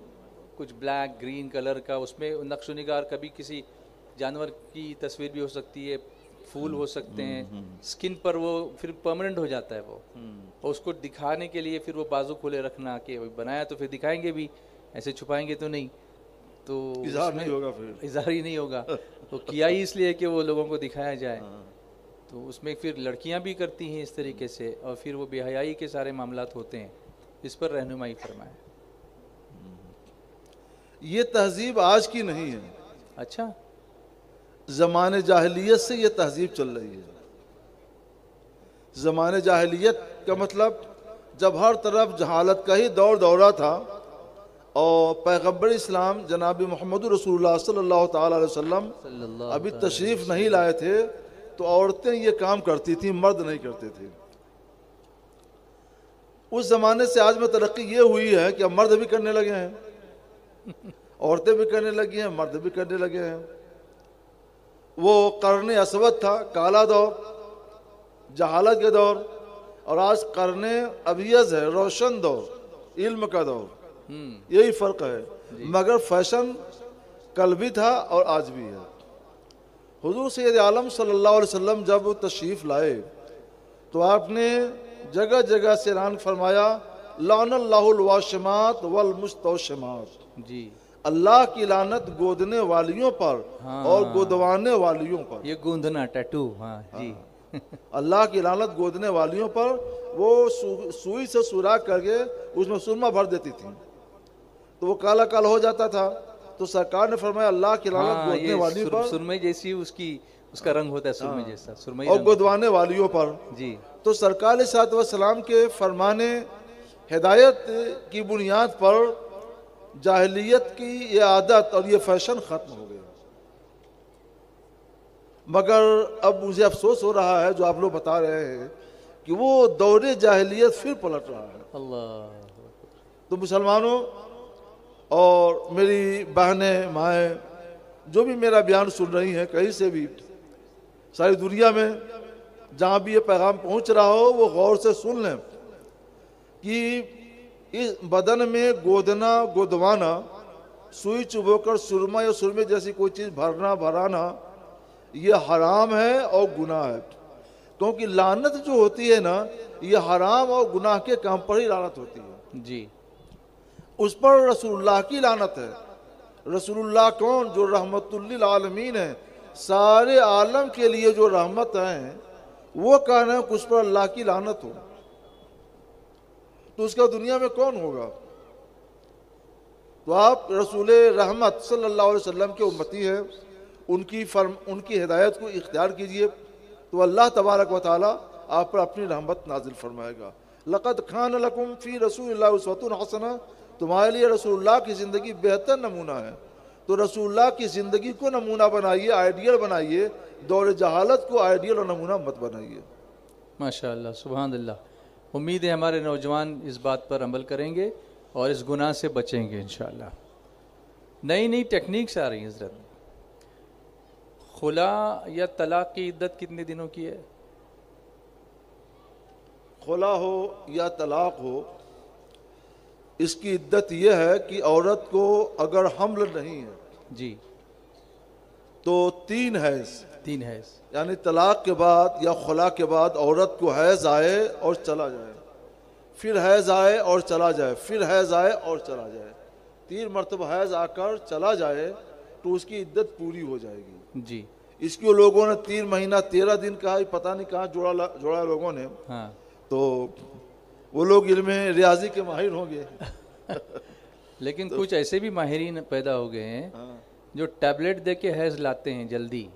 कुछ ब्लैक ग्रीन कलर का, उसमें नक्श निगार कभी किसी जानवर की तस्वीर भी हो सकती है, फूल हो सकते हैं, स्किन पर वो फिर परमानेंट हो जाता है वो। और उसको दिखाने के लिए फिर वो बाजू खोले रखना कि बनाया तो फिर दिखाएंगे भी, ऐसे छुपाएंगे तो नहीं, तो इज़हार नहीं होगा, फिर इज़हार ही नहीं होगा। तो किया ही इसलिए कि वो लोगों को दिखाया जाए। तो उसमें फिर लड़कियां भी करती हैं इस तरीके से, और फिर वो बेहयाई के सारे मामलात होते हैं। इस पर रहनुमाई फरमाएं। ये तहजीब आज की नहीं है। अच्छा, ज़माने जाहिलियत से ये तहजीब चल रही है। ज़माने जाहिलियत का मतलब जब हर तरफ जहालत का ही दौर दौरा था और पैगम्बर इस्लाम जनाब मोहम्मद रसूलुल्लाह सल्लल्लाहु ताला अलैहि वसल्लम अभी तशरीफ़ नहीं लाए थे, तो औरतें ये काम करती थी, मर्द नहीं करते थे। उस ज़माने से आज में तरक्की ये हुई है कि अब मर्द भी करने लगे हैं, औरतें भी करने लगी हैं, मर्द भी करने लगे हैं। वो कर्ने असवद था, काला दौर, जहालत के दौर, और आज कर्ने अबियज है, रोशन दौर, इल्म का दौर। यही फ़र्क है, मगर फैशन कल भी था और आज भी है। हुजूर सैयद आलम सल्लल्लाहु अलैहि वसल्लम जब तशरीफ़ लाए तो आपने जगह जगह से ऐलान फरमाया, लानल्लाहुल वाशिमात वल मुस्तौशिमात, जी, अल्लाह की लानत गोदने वालियों पर और गोदवाने वालियों पर। ये गूंदना टैटू, हाँ जी। अल्लाह की लानत गोदने वालियों पर। वो सुई से सुराख करके उसमें सुरमा भर देती थी तो वो काला काला हो जाता था। तो सरकार ने फरमाया अल्लाह की लानत गोदने वालियों पर, सुरमई जैसी उसका रंग होता है, सुरमई जैसा, सुरमई और गोदवाने वालियों पर। जी। तो सरकार सल्लल्लाहु के फरमाने हिदायत की बुनियाद पर जाहिलियत की ये आदत और ये फैशन ख़त्म हो गया। मगर अब मुझे अफसोस हो रहा है जो आप लोग बता रहे हैं कि वो दौरे जाहिलियत फिर पलट रहा है। अल्लाह। तो मुसलमानों और मेरी बहनें माएँ जो भी मेरा बयान सुन रही हैं, कहीं से भी, सारी दुनिया में जहाँ भी ये पैगाम पहुँच रहा हो, वो गौर से सुन लें कि इस बदन में गोदना गोदवाना, सुई चुभोकर सुरमा या सुरमे जैसी कोई चीज़ भरना भराना, ये हराम है और गुनाह है। क्योंकि लानत जो होती है ना, ये हराम और गुनाह के काम पर ही लानत होती है। जी। उस पर रसूलुल्लाह की लानत है। रसूलुल्लाह कौन? जो रहमतुल्लिल आलमीन है, सारे आलम के लिए जो रहमत है, वो कहना है कि उस पर अल्लाह की लानत हो, तो उसका दुनिया में कौन होगा? तो आप रसूल रहमत सल्लल्लाहु अलैहि वसल्लम के उम्मती हैं, उनकी हिदायत को इख्तियार कीजिए तो अल्लाह तबारक व तआला आप पर अपनी रहमत नाजिल फरमाएगा। लक़द खान लकुम फ़ी रसूलिल्लाहि उस्वतुन हसना, तुम्हारे लिए रसूलुल्लाह की ज़िंदगी बेहतर नमूना है। तो रसूलुल्लाह की ज़िंदगी को नमूना बनाइए, आइडियल बनाइए, दौर जहालत को आइडियल और नमूना मत बनाइए। माशाअल्लाह, सुभान अल्लाह। उम्मीद है हमारे नौजवान इस बात पर अमल करेंगे और इस गुनाह से बचेंगे इंशाअल्लाह। नई नई टेक्निक्स आ रही हैं हज़रत। खुला या तलाक की इद्दत कितने दिनों की है? खुला हो या तलाक हो, इसकी इद्दत यह है कि औरत को अगर हमल नहीं है जी तो 3 हैज़, 3 हैज़, यानी तलाक के बाद या खुला के बाद औरत को हैज़ आए और चला जाए, फिर हैज़ आए और चला जाए, फिर हैज़ आए और चला जाए, 3 मरतबा हैज़ आकर चला जाए तो उसकी इद्दत पूरी हो जाएगी जी। इसको लोगों ने 3 महीना 13 दिन कहा, पता नहीं कहाँ जोड़ा लोगों ने। हाँ। तो वो लोग इल्म रियाजी के माहिर होंगे लेकिन तो कुछ ऐसे भी माहिरीन पैदा हो गए हैं जो टैबलेट दे के हैज़ लाते हैं जल्दी,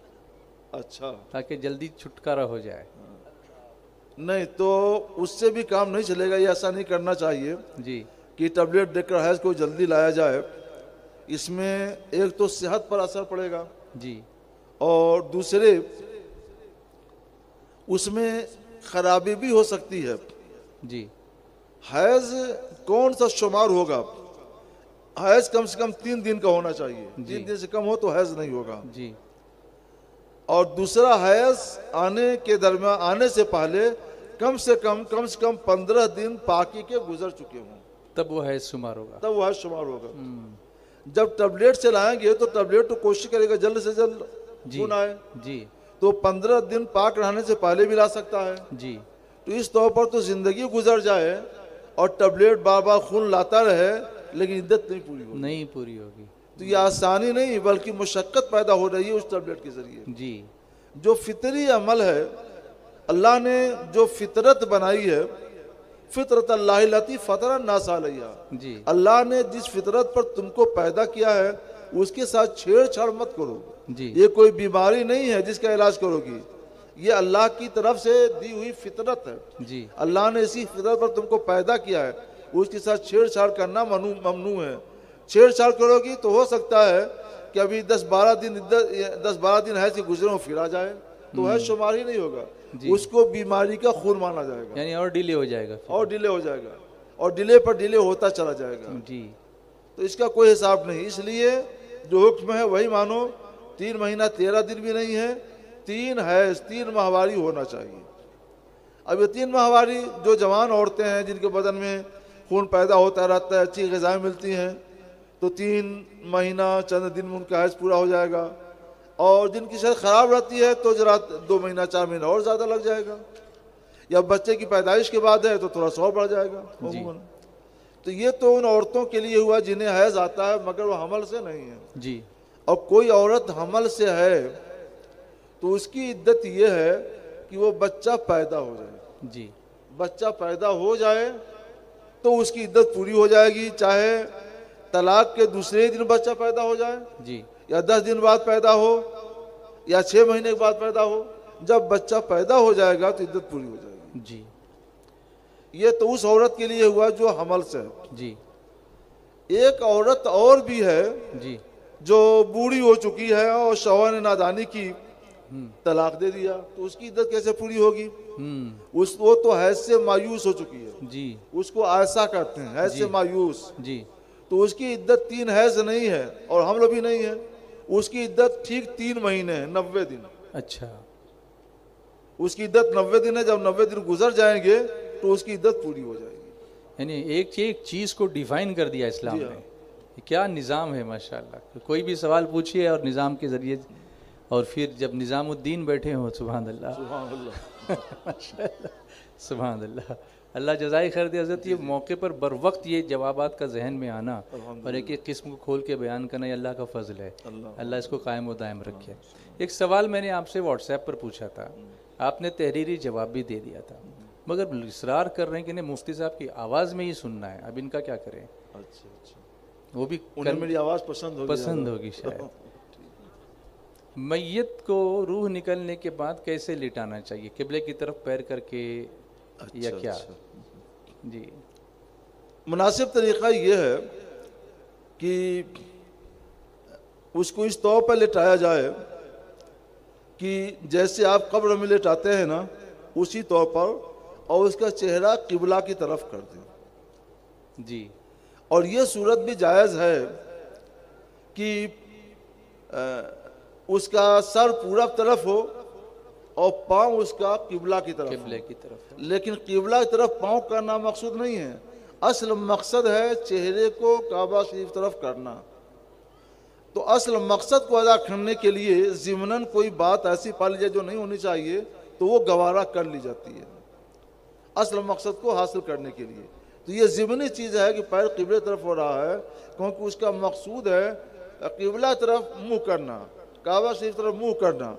अच्छा, ताकि जल्दी छुटकारा हो जाए। नहीं तो उससे भी काम नहीं चलेगा। ये ऐसा नहीं करना चाहिए जी कि टैबलेट देकर हैज़ को जल्दी लाया जाए। इसमें एक तो सेहत पर असर पड़ेगा जी, और दूसरे उसमें खराबी भी हो सकती है जी। हैज़ कौन सा शुमार होगा? हैज़ कम से कम 3 दिन का होना चाहिए, 3 दिन से कम हो तो हैज़ नहीं होगा जी। और दूसरा, हैज़ आने से पहले कम से कम 15 दिन पाकी के गुजर चुके हों, तब वो हैज़ शुमार होगा, तब वो हैज़ शुमार होगा। जब टैबलेट से लाएंगे तो टैबलेट तो कोशिश करेगा जल्द से जल्द खून आए जी, तो 15 दिन पाक रहने से पहले भी ला सकता है जी। तो इस तौर पर तो जिंदगी गुजर जाए और टैबलेट बार बार खून लाता रहे लेकिन इद्दत नहीं पूरी होगी। तो ये आसानी नहीं बल्कि मुशक्कत पैदा हो रही है उस टैबलेट के जरिए जी। जो फितरी अमल है, अल्लाह ने जो फितरत बनाई है, फितरत अल्लाह लती फतरा नास अलैहा जी, अल्लाह ने जिस फितरत पर तुमको पैदा किया है उसके साथ छेड़छाड़ मत करो जी। ये कोई बीमारी नहीं है जिसका इलाज करोगी, ये अल्लाह की तरफ से दी हुई फितरत है जी। अल्लाह ने इसी फितरत पर तुमको पैदा किया है, उसके साथ छेड़छाड़ करना ममनू है। छेड़छाड़ करोगी तो हो सकता है कि अभी 10-12 दिन है कि गुजरे फिर आ जाए तो है शुमार ही नहीं होगा, उसको बीमारी का खून माना जाएगा, यानी और डिले हो जाएगा, और डिले पर डिले होता चला जाएगा जी। तो इसका कोई हिसाब नहीं, इसलिए जो हुक्म है वही मानो। 3 महीना 13 दिन भी नहीं है, 3 हैज 3 माहवारी होना चाहिए। अब ये 3 माहवारी जो जवान औरतें हैं जिनके बदन में खून पैदा होता रहता है, अच्छी ग़िज़ाएँ मिलती हैं, तो 3 महीना चंद दिन में उनका हैज पूरा हो जाएगा। और जिनकी सेहत ख़राब रहती है तो जरा 2 महीना 4 महीना और ज़्यादा लग जाएगा, या बच्चे की पैदाइश के बाद है तो थोड़ा सा और बढ़ जाएगा अमूमन। तो ये तो उन औरतों के लिए हुआ जिन्हें हैज आता है मगर वो हमल से नहीं है जी। और कोई औरत हमल से है तो उसकी इद्दत ये है कि वो बच्चा पैदा हो जाए जी। बच्चा पैदा हो जाए तो उसकी इद्दत पूरी हो जाएगी, चाहे तलाक के दूसरे दिन बच्चा पैदा हो जाए जी। या 10 दिन बाद पैदा हो या 6 महीने के बाद पैदा हो। जब बच्चा पैदा हो जाएगा तो इद्दत पूरी हो जाएगी जी। ये तो उस औरत के लिए हुआ जो हमल से है। जी। एक औरत और भी है जी। जो बूढ़ी हो चुकी है और शौहर ने नादानी की, तलाक दे दिया, तो उसकी इद्दत कैसे पूरी होगी? वो तो हैज से मायूस हो चुकी है जी। उसको ऐसा कहते हैं, हैज से मायूस जी। तो उसकी इद्दत 3 हैज नहीं है और हमल भी नहीं है, उसकी इद्दत ठीक 3 महीने है, 90 दिन। अच्छा, उसकी इद्दत 90 दिन है। जब 90 दिन गुजर जाएंगे तो उसकी इद्दत पूरी हो जाएगी। यानी एक चीज़ को डिफाइन कर दिया इस्लाम ने। ये क्या निज़ाम है माशाल्लाह। कोई भी सवाल पूछिए और निज़ाम के ज़रिए, और फिर जब निज़ामुद्दीन बैठे हों, सुभान अल्लाह माशाल्लाह, सुभान अल्लाह। अल्लाह जज़ाई खैर दे हज़रत। ये मौके पर बर वक्त ये जवाबात का जहन में आना और एक एक किस्म को खोल के बयान करना, ये अल्लाह का फ़ज़ल है। अल्लाह इसको कायम व दायम रखे। एक सवाल मैंने आपसे व्हाट्सएप पर पूछा था, आपने तहरीरी जवाब भी दे दिया था, मगर इसरार कर रहे हैं कि नहीं मुफ्ती साहब की आवाज़ में ही सुनना है। अब इनका क्या करें? अच्छा, वो भी उन्हें मेरी आवाज़ पसंद होगी शायद। मैयत को रूह निकलने के बाद कैसे लिटाना चाहिए? किबले की तरफ पैर करके या क्या? जी, मुनासिब तरीक़ा ये है कि उसको इस तौर पर लिटाया जाए कि जैसे आप कब्र में लिटाते हैं ना, उसी तौर पर, और उसका चेहरा किबला की तरफ कर दें। जी। और ये सूरत भी जायज़ है कि उसका सर पूरब तरफ हो और पाँव उसका किबला की तरफ हो। लेकिन किबला की तरफ पाँव करना मकसूद नहीं है, असल मकसद है चेहरे को काबा शरीफ तरफ करना। तो असल मकसद को अदा करने के लिए ज़िमनन कोई बात ऐसी पा ली जाए जो नहीं होनी चाहिए तो वो गवारा कर ली जाती है असल मकसद को हासिल करने के लिए। तो ये ज़िमनी चीज़ है कि पैर किबले तरफ हो रहा है क्योंकि उसका मकसूद है किबला तरफ मुँह करना, काबा शरीफ तरफ मुँह करना।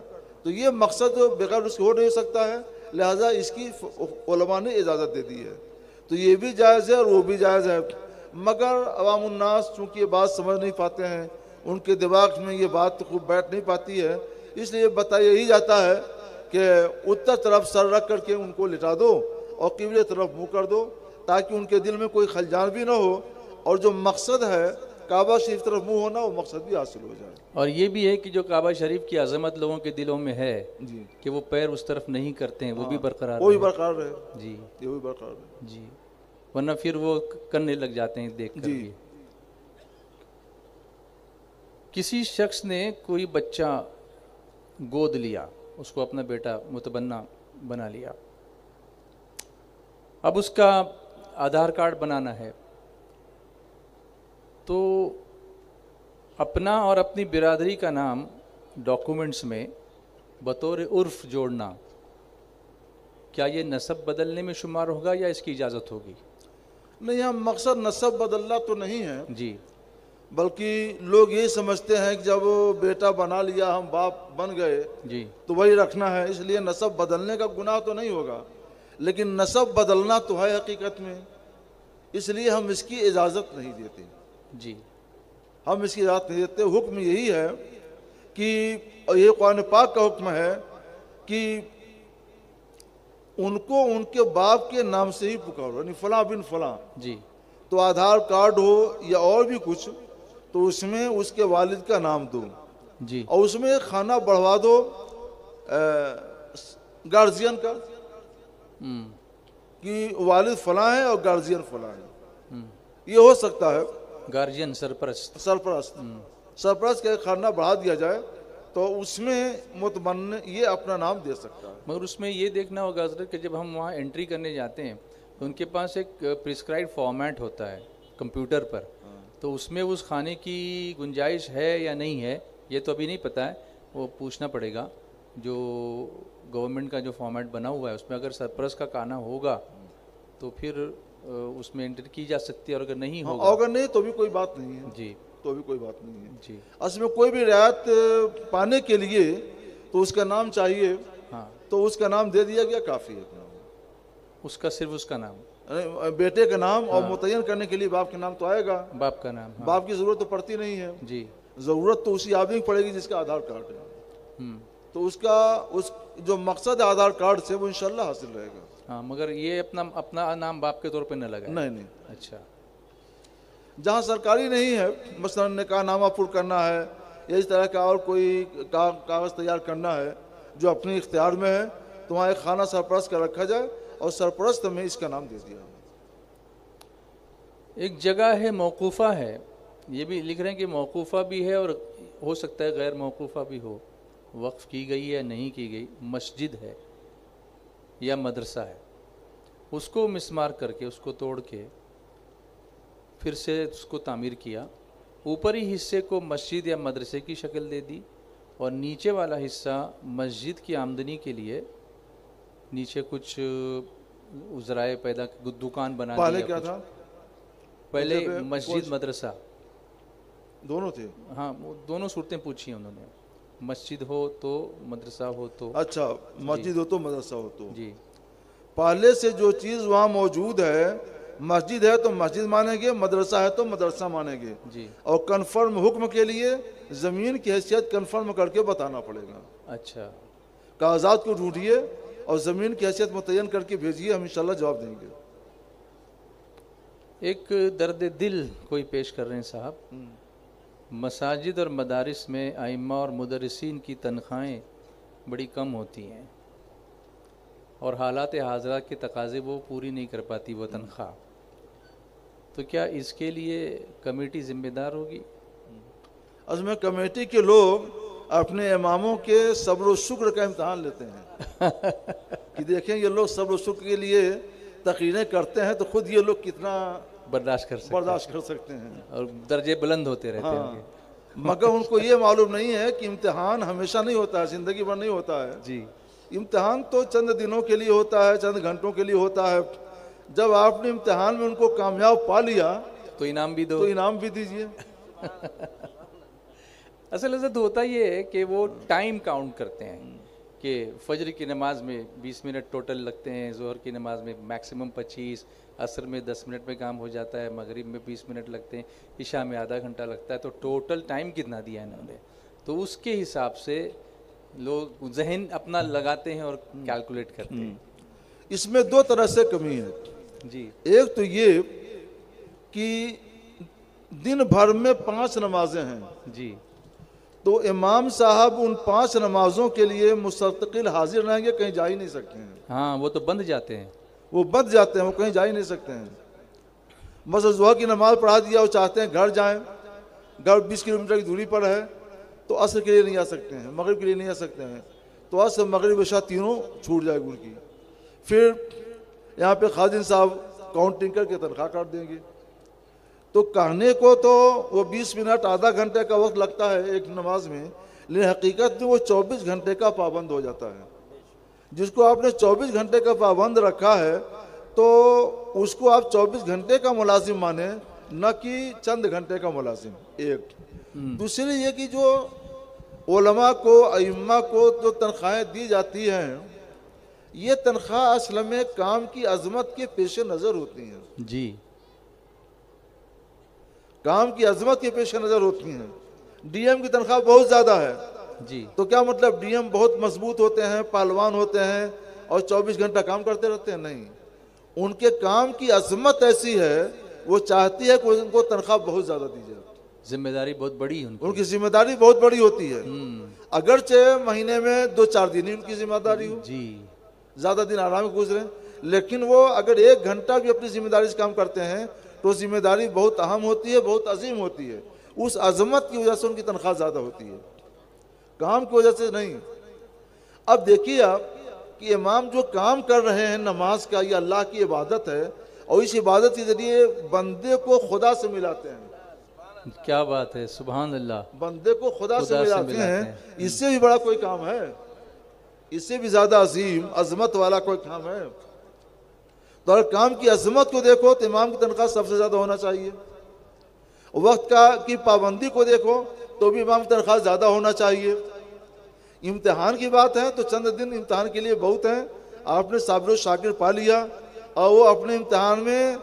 तो ये मकसद बगैर उसके हो नहीं सकता है, लिहाजा इसकी उलमा ने इजाज़त दे दी है। तो ये भी जायज़ है और वो भी जायज़ है, मगर अवामुन्नास चूँकि ये बात समझ नहीं पाते हैं, उनके दिमाग में ये बात तो खूब बैठ नहीं पाती है, इसलिए बताया ही जाता है कि उत्तर तरफ सर रख करके उनको लिटा दो और किबले तरफ मुँह कर दो, ताकि उनके दिल में कोई खलजान भी ना हो और जो मकसद है काबा शरीफ तरफ मुँह होना, वो मकसद भी हासिल हो जाए। और ये भी है कि जो काबा शरीफ की अजमत लोगों के दिलों में है जी कि वो पैर उस तरफ नहीं करते हैं, वो भी बरकरार, वो भी बरकरार रहे। जी, ये भी बरकरार रहे जी, वरना फिर वो करने लग जाते हैं देख कर भी। किसी शख्स ने कोई बच्चा गोद लिया, उसको अपना बेटा मुतबन्ना बना लिया, अब उसका आधार कार्ड बनाना है, तो अपना और अपनी बिरादरी का नाम डॉक्यूमेंट्स में बतौर उर्फ जोड़ना, क्या ये नसब बदलने में शुमार होगा या इसकी इजाज़त होगी? नहीं, हम मकसद नसब बदलना तो नहीं है जी, बल्कि लोग ये समझते हैं कि जब बेटा बना लिया, हम बाप बन गए जी, तो वही रखना है, इसलिए नसब बदलने का गुनाह तो नहीं होगा। लेकिन नसब बदलना तो है हकीकत में, इसलिए हम इसकी इजाज़त नहीं देते। जी, हम इसकी इजाज़त नहीं देते। हुक्म यही है कि ये कुरान पाक का हुक्म है कि उनको उनके बाप के नाम से ही पुकारो, यानी फलां बिन फलां। जी, तो आधार कार्ड हो या और भी कुछ, तो उसमें उसके वालिद का नाम दो जी, और उसमें खाना बढ़वा दो गार्जियन का कि वालिद फलां है और गार्जियन फलां है। ये हो सकता है गार्जियन सरपरस्त, सरपरस्त का खाना बढ़ा दिया जाए तो उसमें मुतमन्न ये अपना नाम दे सकता है। मगर उसमें ये देखना होगा हज़रत कि जब हम वहाँ एंट्री करने जाते हैं तो उनके पास एक प्रिस्क्राइब फॉर्मेट होता है कंप्यूटर पर, तो उसमें उस खाने की गुंजाइश है या नहीं है ये तो अभी नहीं पता है, वो पूछना पड़ेगा। जो गवर्नमेंट का जो फॉर्मेट बना हुआ है उसमें अगर सरपरस्त का खाना होगा तो फिर उसमें एंट्री की जा सकती है, और अगर नहीं होगा अगर नहीं तो भी कोई बात नहीं है जी, तो भी कोई बात नहीं है जी, असल में कोई भी रियायत पाने के लिए तो उसका नाम चाहिए, हाँ, तो उसका नाम दे दिया गया काफ़ी है। उसका सिर्फ उसका नाम, बेटे का नाम और मुतय्यन करने के लिए बाप का नाम तो आएगा, बाप का नाम, हाँ, बाप की ज़रूरत तो पड़ती नहीं है। जी, ज़रूरत तो उसी आदमी की पड़ेगी जिसका आधार कार्ड है, हम्म, तो उसका उस जो मकसद है आधार कार्ड से वो इंशाल्लाह हासिल रहेगा। हाँ, मगर ये अपना अपना नाम बाप के तौर पे न लगाए। नहीं नहीं, अच्छा, जहाँ सरकारी नहीं है, मसलन निकाहनामा पुर करना है या इस तरह का और कोई कागज़ तैयार करना है जो अपने इख्तियार में है, तो वहाँ एक खाना सरपरस्त का रखा जाए और सरपरस्त में इसका नाम दे दिया जाए। एक जगह है मौकूफ़ा है, ये भी लिख रहे हैं कि मौकूफ़ा भी है और हो सकता है गैर मौकूफ़ा भी हो, वक्फ़ की गई है नहीं की गई, मस्जिद है या मदरसा है, उसको मिसमार करके उसको तोड़ के फिर से उसको तामीर किया, ऊपरी हिस्से को मस्जिद या मदरसे की शक्ल दे दी और नीचे वाला हिस्सा मस्जिद की आमदनी के लिए नीचे कुछ उजराए पैदा दुकान बना पहले दिया। क्या कुछ था? पहले मतलब मस्जिद मदरसा, दोनों थे। हाँ, वो दोनों सूरतें पूछी उन्होंने, मस्जिद हो तो मदरसा हो तो। अच्छा, मस्जिद हो तो मदरसा हो तो। जी, पहले से जो चीज़ वहाँ मौजूद है, मस्जिद है तो मस्जिद मानेंगे, मदरसा है तो मदरसा मानेंगे, जी, और कन्फर्म हुक्म के लिए ज़मीन की हैसियत कन्फर्म करके बताना पड़ेगा। अच्छा, कागजात को ढूंढिए और ज़मीन की हैसियत मुतय्यन करके भेजिए, हम इंशाल्लाह जवाब देंगे। एक दर्द दिल कोई पेश कर रहे हैं साहब, मसाजिद और मदारिस में आइम्मा और मुदर्रिसीन की तनख्वाहें बड़ी कम होती हैं और हालात हाज़रा के तकाज़े वो पूरी नहीं कर पाती वो तनख्वाह, तो क्या इसके लिए कमेटी ज़िम्मेदार होगी? असल में कमेटी के लोग अपने इमामों के सब्र व शुक्र का इम्तहान लेते हैं कि देखें ये लोग सब्र व शुक्र के लिए तकरीरें करते हैं तो खुद ये लोग कितना बर्दाश्त कर सकते हैं और दर्जे बुलंद होते रहते हैं हाँ, उनके। मगर उनको ये मालूम नहीं है कि इम्तिहान हमेशा नहीं होता है, ज़िंदगी भर नहीं होता है। जी, इम्तिहान तो चंद दिनों के लिए होता है, चंद घंटों के लिए होता है। जब आपने इम्तिहान में उनको कामयाब पा लिया तो इनाम भी दो, तो इनाम भी दीजिए। असल हज़रत होता ये है कि वो टाइम काउंट करते हैं कि फजर की नमाज में 20 मिनट टोटल लगते हैं, ज़ोहर की नमाज में मैक्सिमम 25, असर में 10 मिनट में काम हो जाता है, मगरिब में 20 मिनट लगते हैं, इशा में आधा घंटा लगता है, तो टोटल टाइम कितना दिया इन्होंने, तो उसके हिसाब से लोग जहन अपना लगाते हैं और कैलकुलेट करते हैं। इसमें दो तरह से कमी है। जी, एक तो ये कि दिन भर में 5 नमाजें हैं, जी, तो इमाम साहब उन 5 नमाजों के लिए मुस्तकिल हाजिर रहेंगे, कहीं जा ही नहीं सकते हैं। हाँ, वो तो बंद जाते हैं, वो बच जाते हैं, वो कहीं जा ही नहीं सकते हैं। मसलन ज़ुहर की नमाज पढ़ा दिया, वो चाहते हैं घर जाएं, घर 20 किलोमीटर की दूरी पर है, तो असर के लिए नहीं आ सकते हैं, मगरिब के लिए नहीं आ सकते हैं, तो असर मगरिब इशा तीनों छूट जाएगी उनकी। फिर यहाँ पे खादिम साहब काउंटिंग करके तनख्वाह काट देंगे। तो कहने को तो वो 20 मिनट आधा घंटे का वक्त लगता है एक नमाज में, लेकिन हकीकत में वो 24 घंटे का पाबंद हो जाता है। जिसको आपने 24 घंटे का पाबंद रखा है तो उसको आप 24 घंटे का मुलाजिम माने, न कि चंद घंटे का मुलाजिम। एक दूसरी ये कि जो उलमा को, अइम्मा को जो तनख्वाहें दी जाती हैं, ये तनख्वाह असल में काम की अजमत के पेश नज़र होती हैं। जी, काम की अजमत के पेश नज़र होती हैं। डीएम की तनख्वाह बहुत ज़्यादा है, जी, तो क्या मतलब डीएम बहुत मजबूत होते हैं, पहलवान होते हैं और 24 घंटा काम करते रहते हैं? नहीं, उनके काम की अजमत ऐसी है, वो चाहती है कि उनको तनख्वाह बहुत ज़्यादा दी जाए। जिम्मेदारी बहुत बड़ी उनकी जिम्मेदारी बहुत बड़ी होती है। अगरचे महीने में 2-4 दिन ही उनकी जिम्मेदारी हो, जी, ज़्यादा दिन आराम में गुजरे, लेकिन वो अगर 1 घंटा भी अपनी जिम्मेदारी से काम करते हैं तो जिम्मेदारी बहुत अहम होती है, बहुत अजीम होती है। उस अजमत की वजह से उनकी तनख्वाह ज़्यादा होती है। काम की वजह से नहीं। अब देखिए आप कि इमाम जो काम कर रहे हैं नमाज का, ये अल्लाह की इबादत है और इस इबादत के जरिए बंदे को खुदा से मिलाते हैं। क्या बात है, सुभान अल्लाह। बंदे को खुदा से मिलाते हैं, इससे भी बड़ा कोई काम है? इससे भी ज्यादा अजीम अजमत वाला कोई काम है? तो अगर काम की अजमत को देखो तो इमाम की तनख्वाह सबसे ज्यादा होना चाहिए। वक्त की पाबंदी को देखो तो भी इमाम की तनख्वाह ज्यादा होना चाहिए। इम्तिहान की बात है तो चंद दिन इम्तिहान के लिए बहुत हैं। आपने साबिर शाकिर पा लिया और वो अपने इम्तिहान में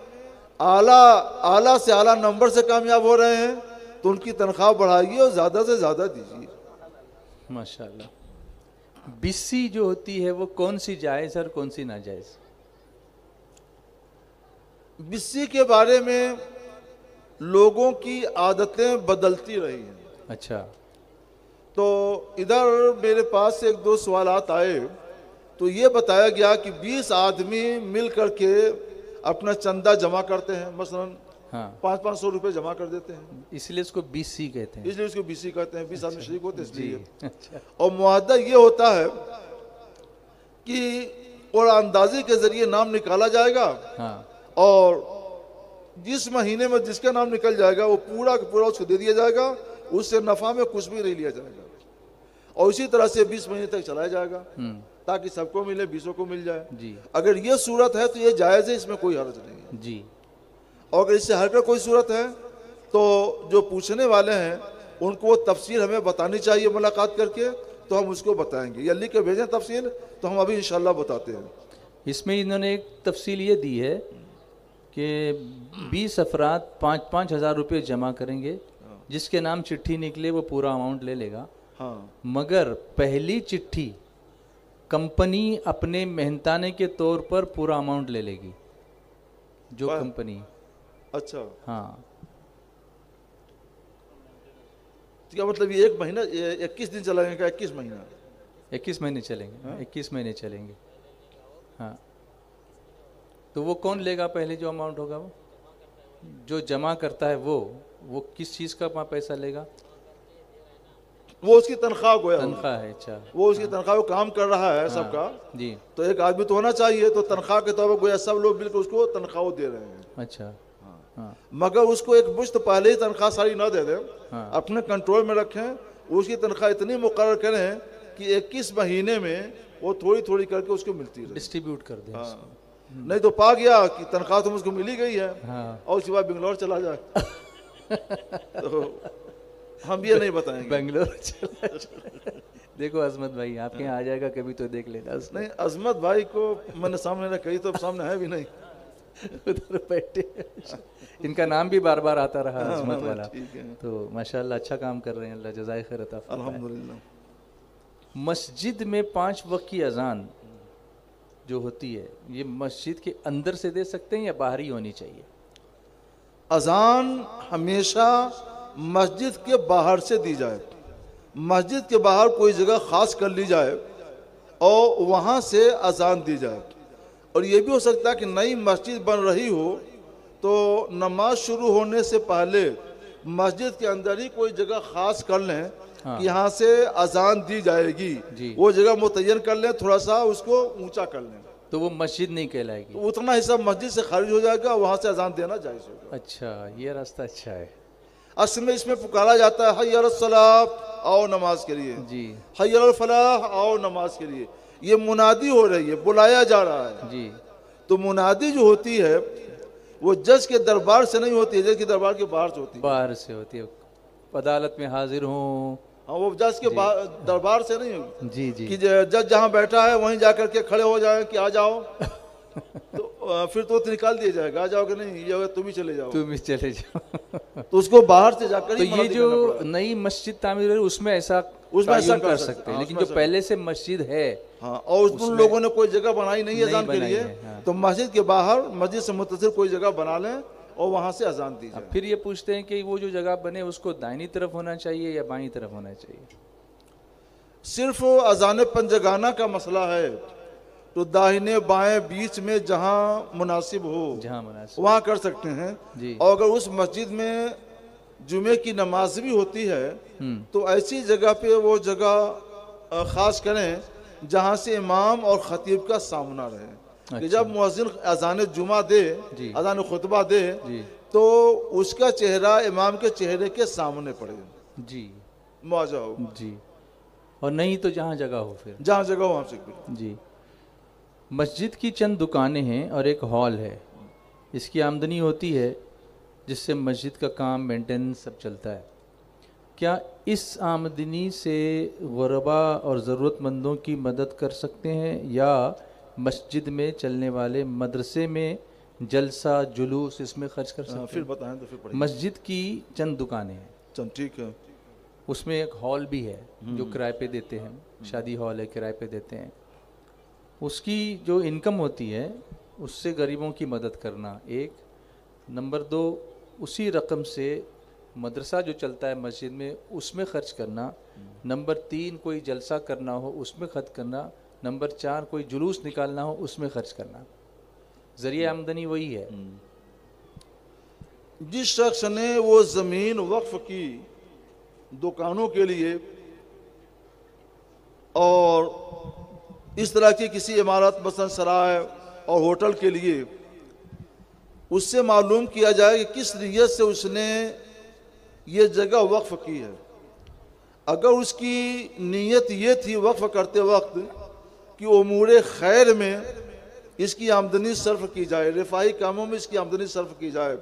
आला से आला नंबर से कामयाब हो रहे हैं, तो उनकी तनख्वाह बढ़ाइए और ज़्यादा से ज़्यादा दीजिए। माशाल्लाह। बिस्सी जो होती है वो कौन सी जायज़ और कौन सी नाजायज़? बिस्सी के बारे में लोगों की आदतें बदलती रही हैं। अच्छा। तो इधर मेरे पास एक दो सवालात आए तो ये बताया गया कि 20 आदमी मिल करके अपना चंदा जमा करते हैं, मसलन हाँ। 500-500 रुपए जमा कर देते हैं, इसलिए इसको बीसी कहते हैं। इसलिए इसको बीसी कहते हैं। 20 आदमी शरीक होते हैं इसलिए। अच्छा। और मुआहदा ये होता है कि और अंदाजे के जरिए नाम निकाला जाएगा। हाँ। और जिस महीने में जिसका नाम निकल जाएगा वो पूरा का पूरा उसको दे दिया जाएगा, उससे नफा में कुछ भी नहीं लिया जाएगा। और इसी तरह से 20 महीने तक चलाया जाएगा ताकि सबको मिले, 20 को मिल जाए जी। अगर ये सूरत है तो ये जायज़ है, इसमें कोई हर्ज नहीं है जी। और अगर इससे हटकर कोई सूरत है तो जो पूछने वाले हैं उनको वो तफसील हमें बतानी चाहिए मुलाकात करके, तो हम उसको बताएंगे या लिख के भेजें तफसील, तो हम अभी इंशाल्लाह बताते हैं। इसमें इन्होंने एक तफसील ये दी है कि 20 अफराद 5-5 हज़ार रुपये जमा करेंगे, जिसके नाम चिट्ठी निकले वो पूरा अमाउंट ले लेगा। हाँ। मगर पहली चिट्ठी कंपनी अपने मेहनताने के तौर पर पूरा अमाउंट ले लेगी, जो कंपनी। अच्छा। हाँ। क्या मतलब ये 1 महीना 21 दिन चलाएंगे? 21 महीना 21 महीने चलेंगे। हाँ? 21 महीने चलेंगे। हाँ। तो वो कौन लेगा पहले जो अमाउंट होगा? वो जो जमा करता है वो किस चीज़ का पैसा लेगा? वो उसकी तनख्वाह गोया तनख्वाह है। अच्छा। वो उसकी तनख्वाह, वो काम कर रहा है सबका जी। तो एक आदमी तो होना चाहिए, तो तनख्वाह के तौर पर गोया सब लोग मिलकर उसको तनख्वाह दे रहे हैं। अच्छा। हाँ। मगर उसको एक मुश्त पहले ही तनख्वाह सारी ना दे दें। हाँ। अपने कंट्रोल में रखें, उसकी तनख्वाह इतनी मुकर्रर करें कि 21 महीने में वो थोड़ी थोड़ी करके उसको मिलती रहे, डिस्ट्रीब्यूट कर दें। हाँ। नहीं तो पा गया कि तनख्वाह तो मुझको मिली गई है। हाँ। और उसके बाद बेंगलोर चला जाए तो हम ये नहीं बताएंगे। बेंगलोर चला देखो अजमत भाई आपके यहाँ आ जाएगा कभी तो देख लेना। नहीं, अजमत भाई को मैंने सामने ना कही तो सामने है भी नहीं, उधर बैठे। इनका नाम भी बार बार आता रहा अजमत वाला। है। तो माशाल्लाह अच्छा काम कर रहे हैं, अल्लाह जज़ाए खैर अता फरमाए। अल्हम्दुलिल्लाह। मस्जिद में 5 वक्त की अजान जो होती है, ये मस्जिद के अंदर से दे सकते हैं या बाहर ही होनी चाहिए? अजान हमेशा मस्जिद के बाहर से दी जाए। मस्जिद के बाहर कोई जगह खास कर ली जाए और वहाँ से अजान दी जाए। और ये भी हो सकता है कि नई मस्जिद बन रही हो तो नमाज शुरू होने से पहले मस्जिद के अंदर ही कोई जगह खास कर लें। हाँ। कि यहाँ से अजान दी जाएगी, वो जगह मुतय्यन कर लें, थोड़ा सा उसको ऊंचा कर लें, तो वो मस्जिद नहीं कहलाएगी। तो उतना हिस्सा मस्जिद से खारिज हो जाएगा, वहाँ से अजान देना जायज़ होगा। अच्छा, ये रास्ता अच्छा है। असल में इसमें पुकारा जाता है हय्य अलस सलाह, आओ नमाज के लिए जी, हय्य अल फलाह, आओ नमाज के लिए। ये मुनादी हो रही है, बुलाया जा रहा है जी। तो मुनादी जो होती है वो जज के दरबार से नहीं होती है, जज के दरबार के बाहर से होती है। बाहर से होती है, अदालत में हाजिर हूँ। हाँ, वो जज के दरबार से नहीं होगी जी जी, कि जज जहाँ बैठा है वहीं जाकर के खड़े हो जाए कि आ जाओ तो फिर तो निकाल दिया जाएगा, आ जाओगे नहीं, ये तुम ही चले जाओ, तुम ही चले जाओ तो उसको बाहर से जाकर। तो ये जो नई मस्जिद तामीर है उसमें ऐसा कर सकते हैं, लेकिन जो पहले से मस्जिद है, हाँ, और उन लोगों ने कोई जगह बनाई नहीं है अजान के लिए, तो मस्जिद के बाहर मस्जिद से मुत्तसिल कोई जगह बना लें और वहाँ से अजान दी जाए। फिर ये पूछते हैं कि वो जो जगह बने उसको दाहिनी तरफ होना चाहिए या बाईं तरफ होना चाहिए? सिर्फ अजान पंजगाना का मसला है तो दाहिने बाएं बीच में जहां मुनासिब हो, जहां मुनासिब वहां कर सकते हैं जी। और अगर उस मस्जिद में जुमे की नमाज भी होती है तो ऐसी जगह पे वो जगह ख़ास करें जहाँ से इमाम और ख़तीब का सामना रहे। अच्छा। कि जब मुअज्जिन अज़ान जुमा दे, जी। अज़ान खुतबा दे जी तो उसका चेहरा इमाम के चेहरे के सामने पड़े, जी मुआवजा हो। जी। और नहीं तो जहाँ जगह हो फिर जहाँ जगह हो वहाँ से फिर। जी। मस्जिद की चंद दुकानें हैं और एक हॉल है, इसकी आमदनी होती है जिससे मस्जिद का काम मेंटेनेंस सब चलता है। क्या इस आमदनी से गुरबा और ज़रूरतमंदों की मदद कर सकते हैं या मस्जिद में चलने वाले मदरसे में जलसा जुलूस इसमें खर्च कर सकते फिर हैं? बताएं तो फिर पढ़ेंगे। मस्जिद की चंद दुकानें हैं, चल ठीक है। उसमें एक हॉल भी है जो किराए पे देते हैं, शादी हॉल है किराए पे देते हैं। उसकी जो इनकम होती है उससे गरीबों की मदद करना एक, नंबर 2 उसी रकम से मदरसा जो चलता है मस्जिद में उसमें खर्च करना, नंबर 3 कोई जलसा करना हो उसमें खर्च करना, नंबर 4 कोई जुलूस निकालना हो उसमें खर्च करना। ज़रिए आमदनी वही है। जिस शख्स ने वो ज़मीन वक्फ की दुकानों के लिए और इस तरह की किसी इमारत मसलन सराय और होटल के लिए, उससे मालूम किया जाए कि किस नीयत से उसने ये जगह वक्फ की है। अगर उसकी नीयत ये थी वक्फ करते वक्त कि उमूर खैर में इसकी आमदनी सर्फ की जाए, रिफाही कामों में इसकी आमदनी सर्फ की जाए,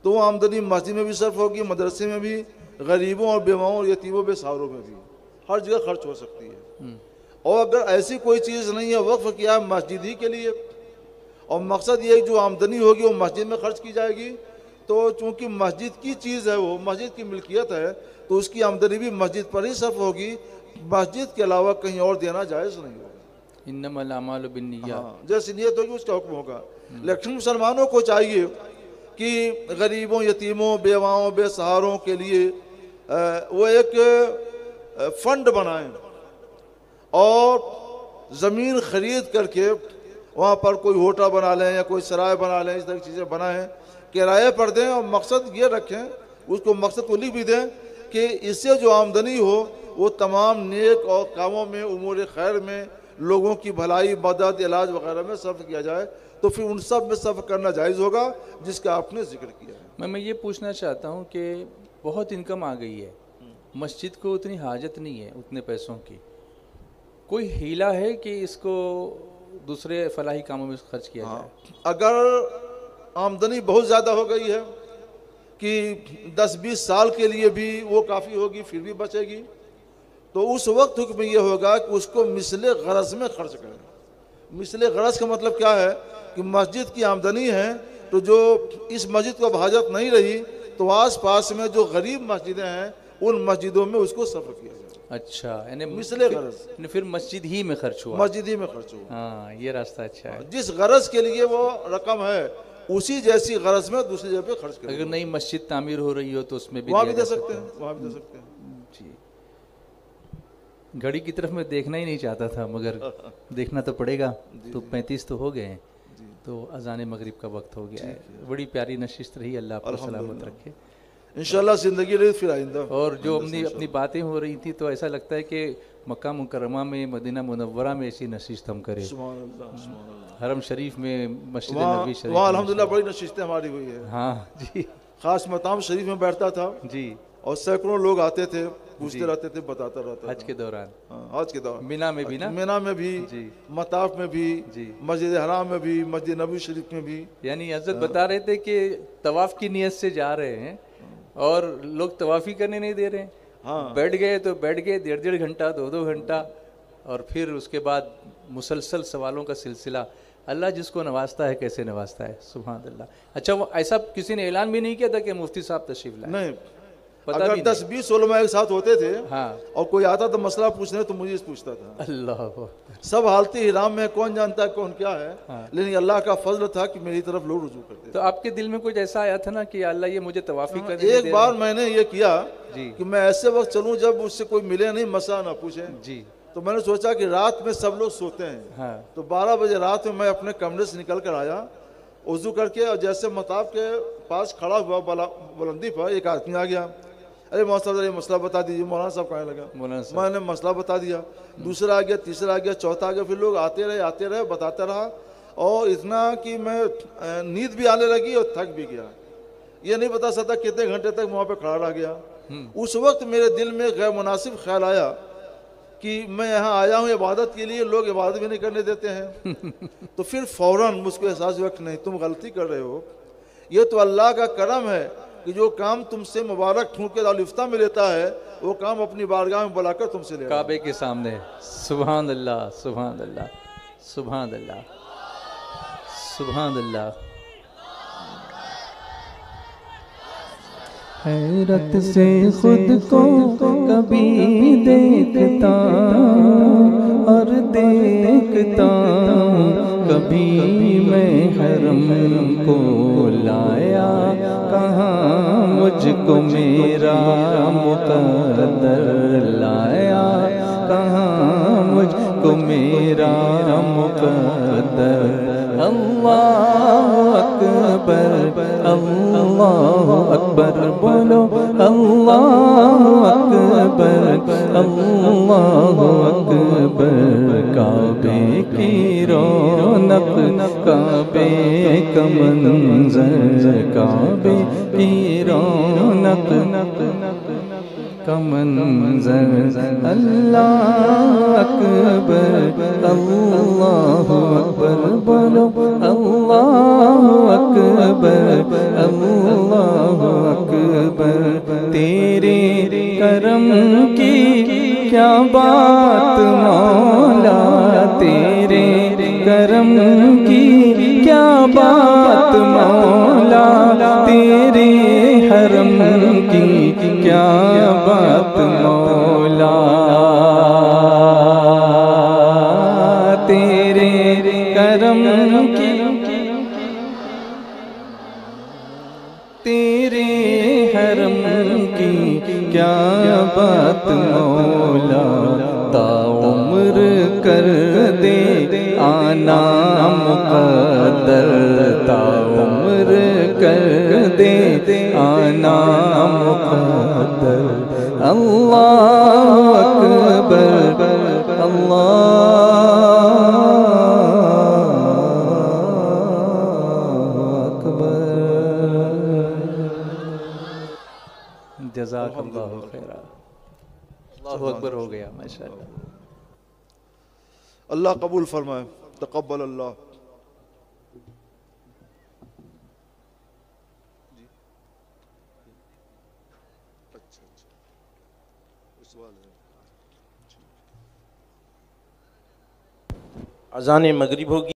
तो वो आमदनी मस्जिद में भी सर्फ होगी, मदरसे में भी, गरीबों और बेवाओं और यतीमों बेसहारों में भी, हर जगह खर्च हो सकती है। और अगर ऐसी कोई चीज़ नहीं है, वक्फ किया है मस्जिद ही के लिए और मकसद ये जो आमदनी होगी वो मस्जिद में खर्च की जाएगी, तो चूँकि मस्जिद की चीज़ है, वो मस्जिद की मिल्कियत है, तो उसकी आमदनी भी मस्जिद पर ही सर्फ होगी, मस्जिद के अलावा कहीं और देना जायज़ नहीं होगा। इन्नमल अमालु बिन्निय्यात। हाँ, जैसी नीयत होगी उसका हुक्म होगा। लेकिन मुसलमानों को चाहिए कि गरीबों, यतीमों, बेवाओं, बेसहारों के लिए वो एक फंड बनाएं और ज़मीन ख़रीद करके वहाँ पर कोई होटल बना लें या कोई सराय बना लें, इस तरह की चीज़ें बनाएं, किराए पर दें और मकसद ये रखें, उसको मकसद को लिख भी दें कि इससे जो आमदनी हो वो तमाम नेक और कामों में, उमूर खैर में, लोगों की भलाई, मदद, इलाज वगैरह में सर्फ किया जाए, तो फिर उन सब में सर्फ करना जायज़ होगा जिसका आपने जिक्र किया है। मैं ये पूछना चाहता हूँ कि बहुत इनकम आ गई है, मस्जिद को उतनी हाजत नहीं है उतने पैसों की, कोई हीला है कि इसको दूसरे फलाही कामों में खर्च किया जाए? अगर आमदनी बहुत ज़्यादा हो गई है कि 10-20 साल के लिए भी वो काफ़ी होगी, फिर भी बचेगी, तो उस वक्त हुक्म ये होगा कि उसको मिसले गरज में खर्च करें। मिसले गरज का मतलब क्या है कि मस्जिद की आमदनी है, तो जो इस मस्जिद को हाजत नहीं रही तो आस पास में जो गरीब मस्जिदें हैं उन मस्जिदों में उसको सर्फ किया जाए। अच्छा, यानी मिसले गरज, फिर मस्जिद ही में खर्च हुआ। मस्जिद ही में खर्च हुआ। हाँ, ये रास्ता अच्छा है। जिस गरज के लिए वो रकम है उसी जैसी गरज में दूसरी जगह पे खर्च करें। अगर नई मस्जिद तामीर हो रही हो तो उसमें भी वहाँ भी दिया दे जा सकते हैं, वहाँ भी दे सकते हैं। जी। घड़ी की तरफ मैं देखना ही नहीं चाहता था मगर देखना तो पड़ेगा। तो 35 तो हो गए हैं, तो अजान मगरिब का वक्त हो गया है। बड़ी प्यारी नशिस्त रही, अल्लाह आपको सलामत रखे इंशाल्लाह। ज़िंदगी रही फिर आइंदा। और जो अपनी बातें हो रही थी तो ऐसा लगता है कि मक्का मुकर्रमा में, मदीना मुनव्वरा में ऐसी नशिस्त हम करें, हरम शरीफ में, मस्जिद नबी शरीफ, वहाँ अल्हम्दुलिल्लाह बड़ी नशिस्तें हमारी हुई है। हाँ जी, खास मकाम शरीफ में बैठता था जी, और सैकड़ों लोग आते थे, पूछते रहते थे, बताता रहता हज के दौरान। हज के दौरान मीना में भी ना, मीना में भी, मताफ में भी, मस्जिद हराम में भी, मस्जिद नबी शरीफ में भी। यानी हजरत बता रहे थे कि तवाफ की नियत से जा रहे हैं और लोग तवाफी करने नहीं दे रहे हैं। हाँ। बैठ गए तो बैठ गए 1.5 घंटा, 2-2 घंटा, और फिर उसके बाद मुसलसल सवालों का सिलसिला। अल्लाह जिसको नवाजता है कैसे नवाजता है, सुभान अल्लाह। अच्छा, वो ऐसा किसी ने ऐलान भी नहीं किया था कि मुफ्ती साहब तशरीफ लाए? नहीं, अगर 10-20 उलमा एक साथ होते थे, हाँ, और कोई आता तो मसला पूछने तो मुझे पूछता था। अल्लाह, सब हालती हिराम में कौन जानता है कौन क्या है। हाँ। लेकिन अल्लाह का फजल था कि मेरी तरफ लोग रुजू करते। तो आपके दिल में कुछ ऐसा आया था ना कि अल्लाह ये मुझे तवाफी कर दे? एक बार मैंने ये किया कि मैं ऐसे वक्त चलूं जब उससे कोई मिले नहीं, मसला ना पूछे जी। तो मैंने सोचा कि रात में सब लोग सोते हैं। हाँ। तो 12 बजे रात में मैं अपने कमरे से निकल कर आया वज़ू करके और जैसे मताब के पास खड़ा हुआ बुलंदी पर एक आदमी आ गया, अरे मौलाना साहब ये मसला बता दीजिए। मौलाना साहब कहने लगा, मैंने मसला बता दिया। दूसरा आ गया, तीसरा आ गया, चौथा आ गया। फिर लोग आते रहे बताते रहा, और इतना कि मैं नींद भी आने लगी और थक भी गया। ये नहीं बता सकता कितने घंटे तक वहाँ पे खड़ा रह गया। उस वक्त मेरे दिल में गैर मुनासिब ख्याल आया कि मैं यहाँ आया हूँ इबादत के लिए, लोग इबादत भी नहीं करने देते हैं। तो फिर फ़ौरन मुझको एहसास हुआ कि नहीं, तुम गलती कर रहे हो। ये तो अल्लाह का करम है कि जो काम तुमसे मुबारक ठूँक के दाल-ए-इफ्ता में लेता है, वो काम अपनी बारगाह में बुलाकर तुमसे ले काबे के सामने। सुभान अल्लाह, सुभान अल्लाह, सुभान अल्लाह, सुभान अल्लाह। हैरत से खुद को कभी देखता और देखता, कभी मैं हरम को लाया कहाँ, मुझको मेरा मुक़द्दर लाया कहाँ, मुझको मेरा मुक़द्दर। अल्लाहु अकबर, अल्लाहु अकबर बोलो, अल्लाहु अकबर, अल्लाहु अकबर। काबे की रौनक, काबे का मंज़र, काबे की रौनक का मंज़र। अल्लाहु अकबर, अल्लाहु अकबर बोलो, अल्लाहु अकबर, अल्लाहु अकबर। तेरे करम की क्या बात मौला, तेरे करम की क्या बात मौला, तेरे हरम की क्या बात मौला, तेरे करम की, तेरे हरम की क्या बात मौला। ताउम्र कर दे आना मुक़द्दर, ताउम्र कर दे आना मुक़द्दर। अल्लाहु अकबर, अल्लाहु अकबर। जज़ाकल्लाहु खैरा। अल्लाहु अकबर हो गया, माशाअल्लाह। अल्लाह कबूल फरमाए, तक़ब्बल अल्लाह। अज़ान मगरिब होगी।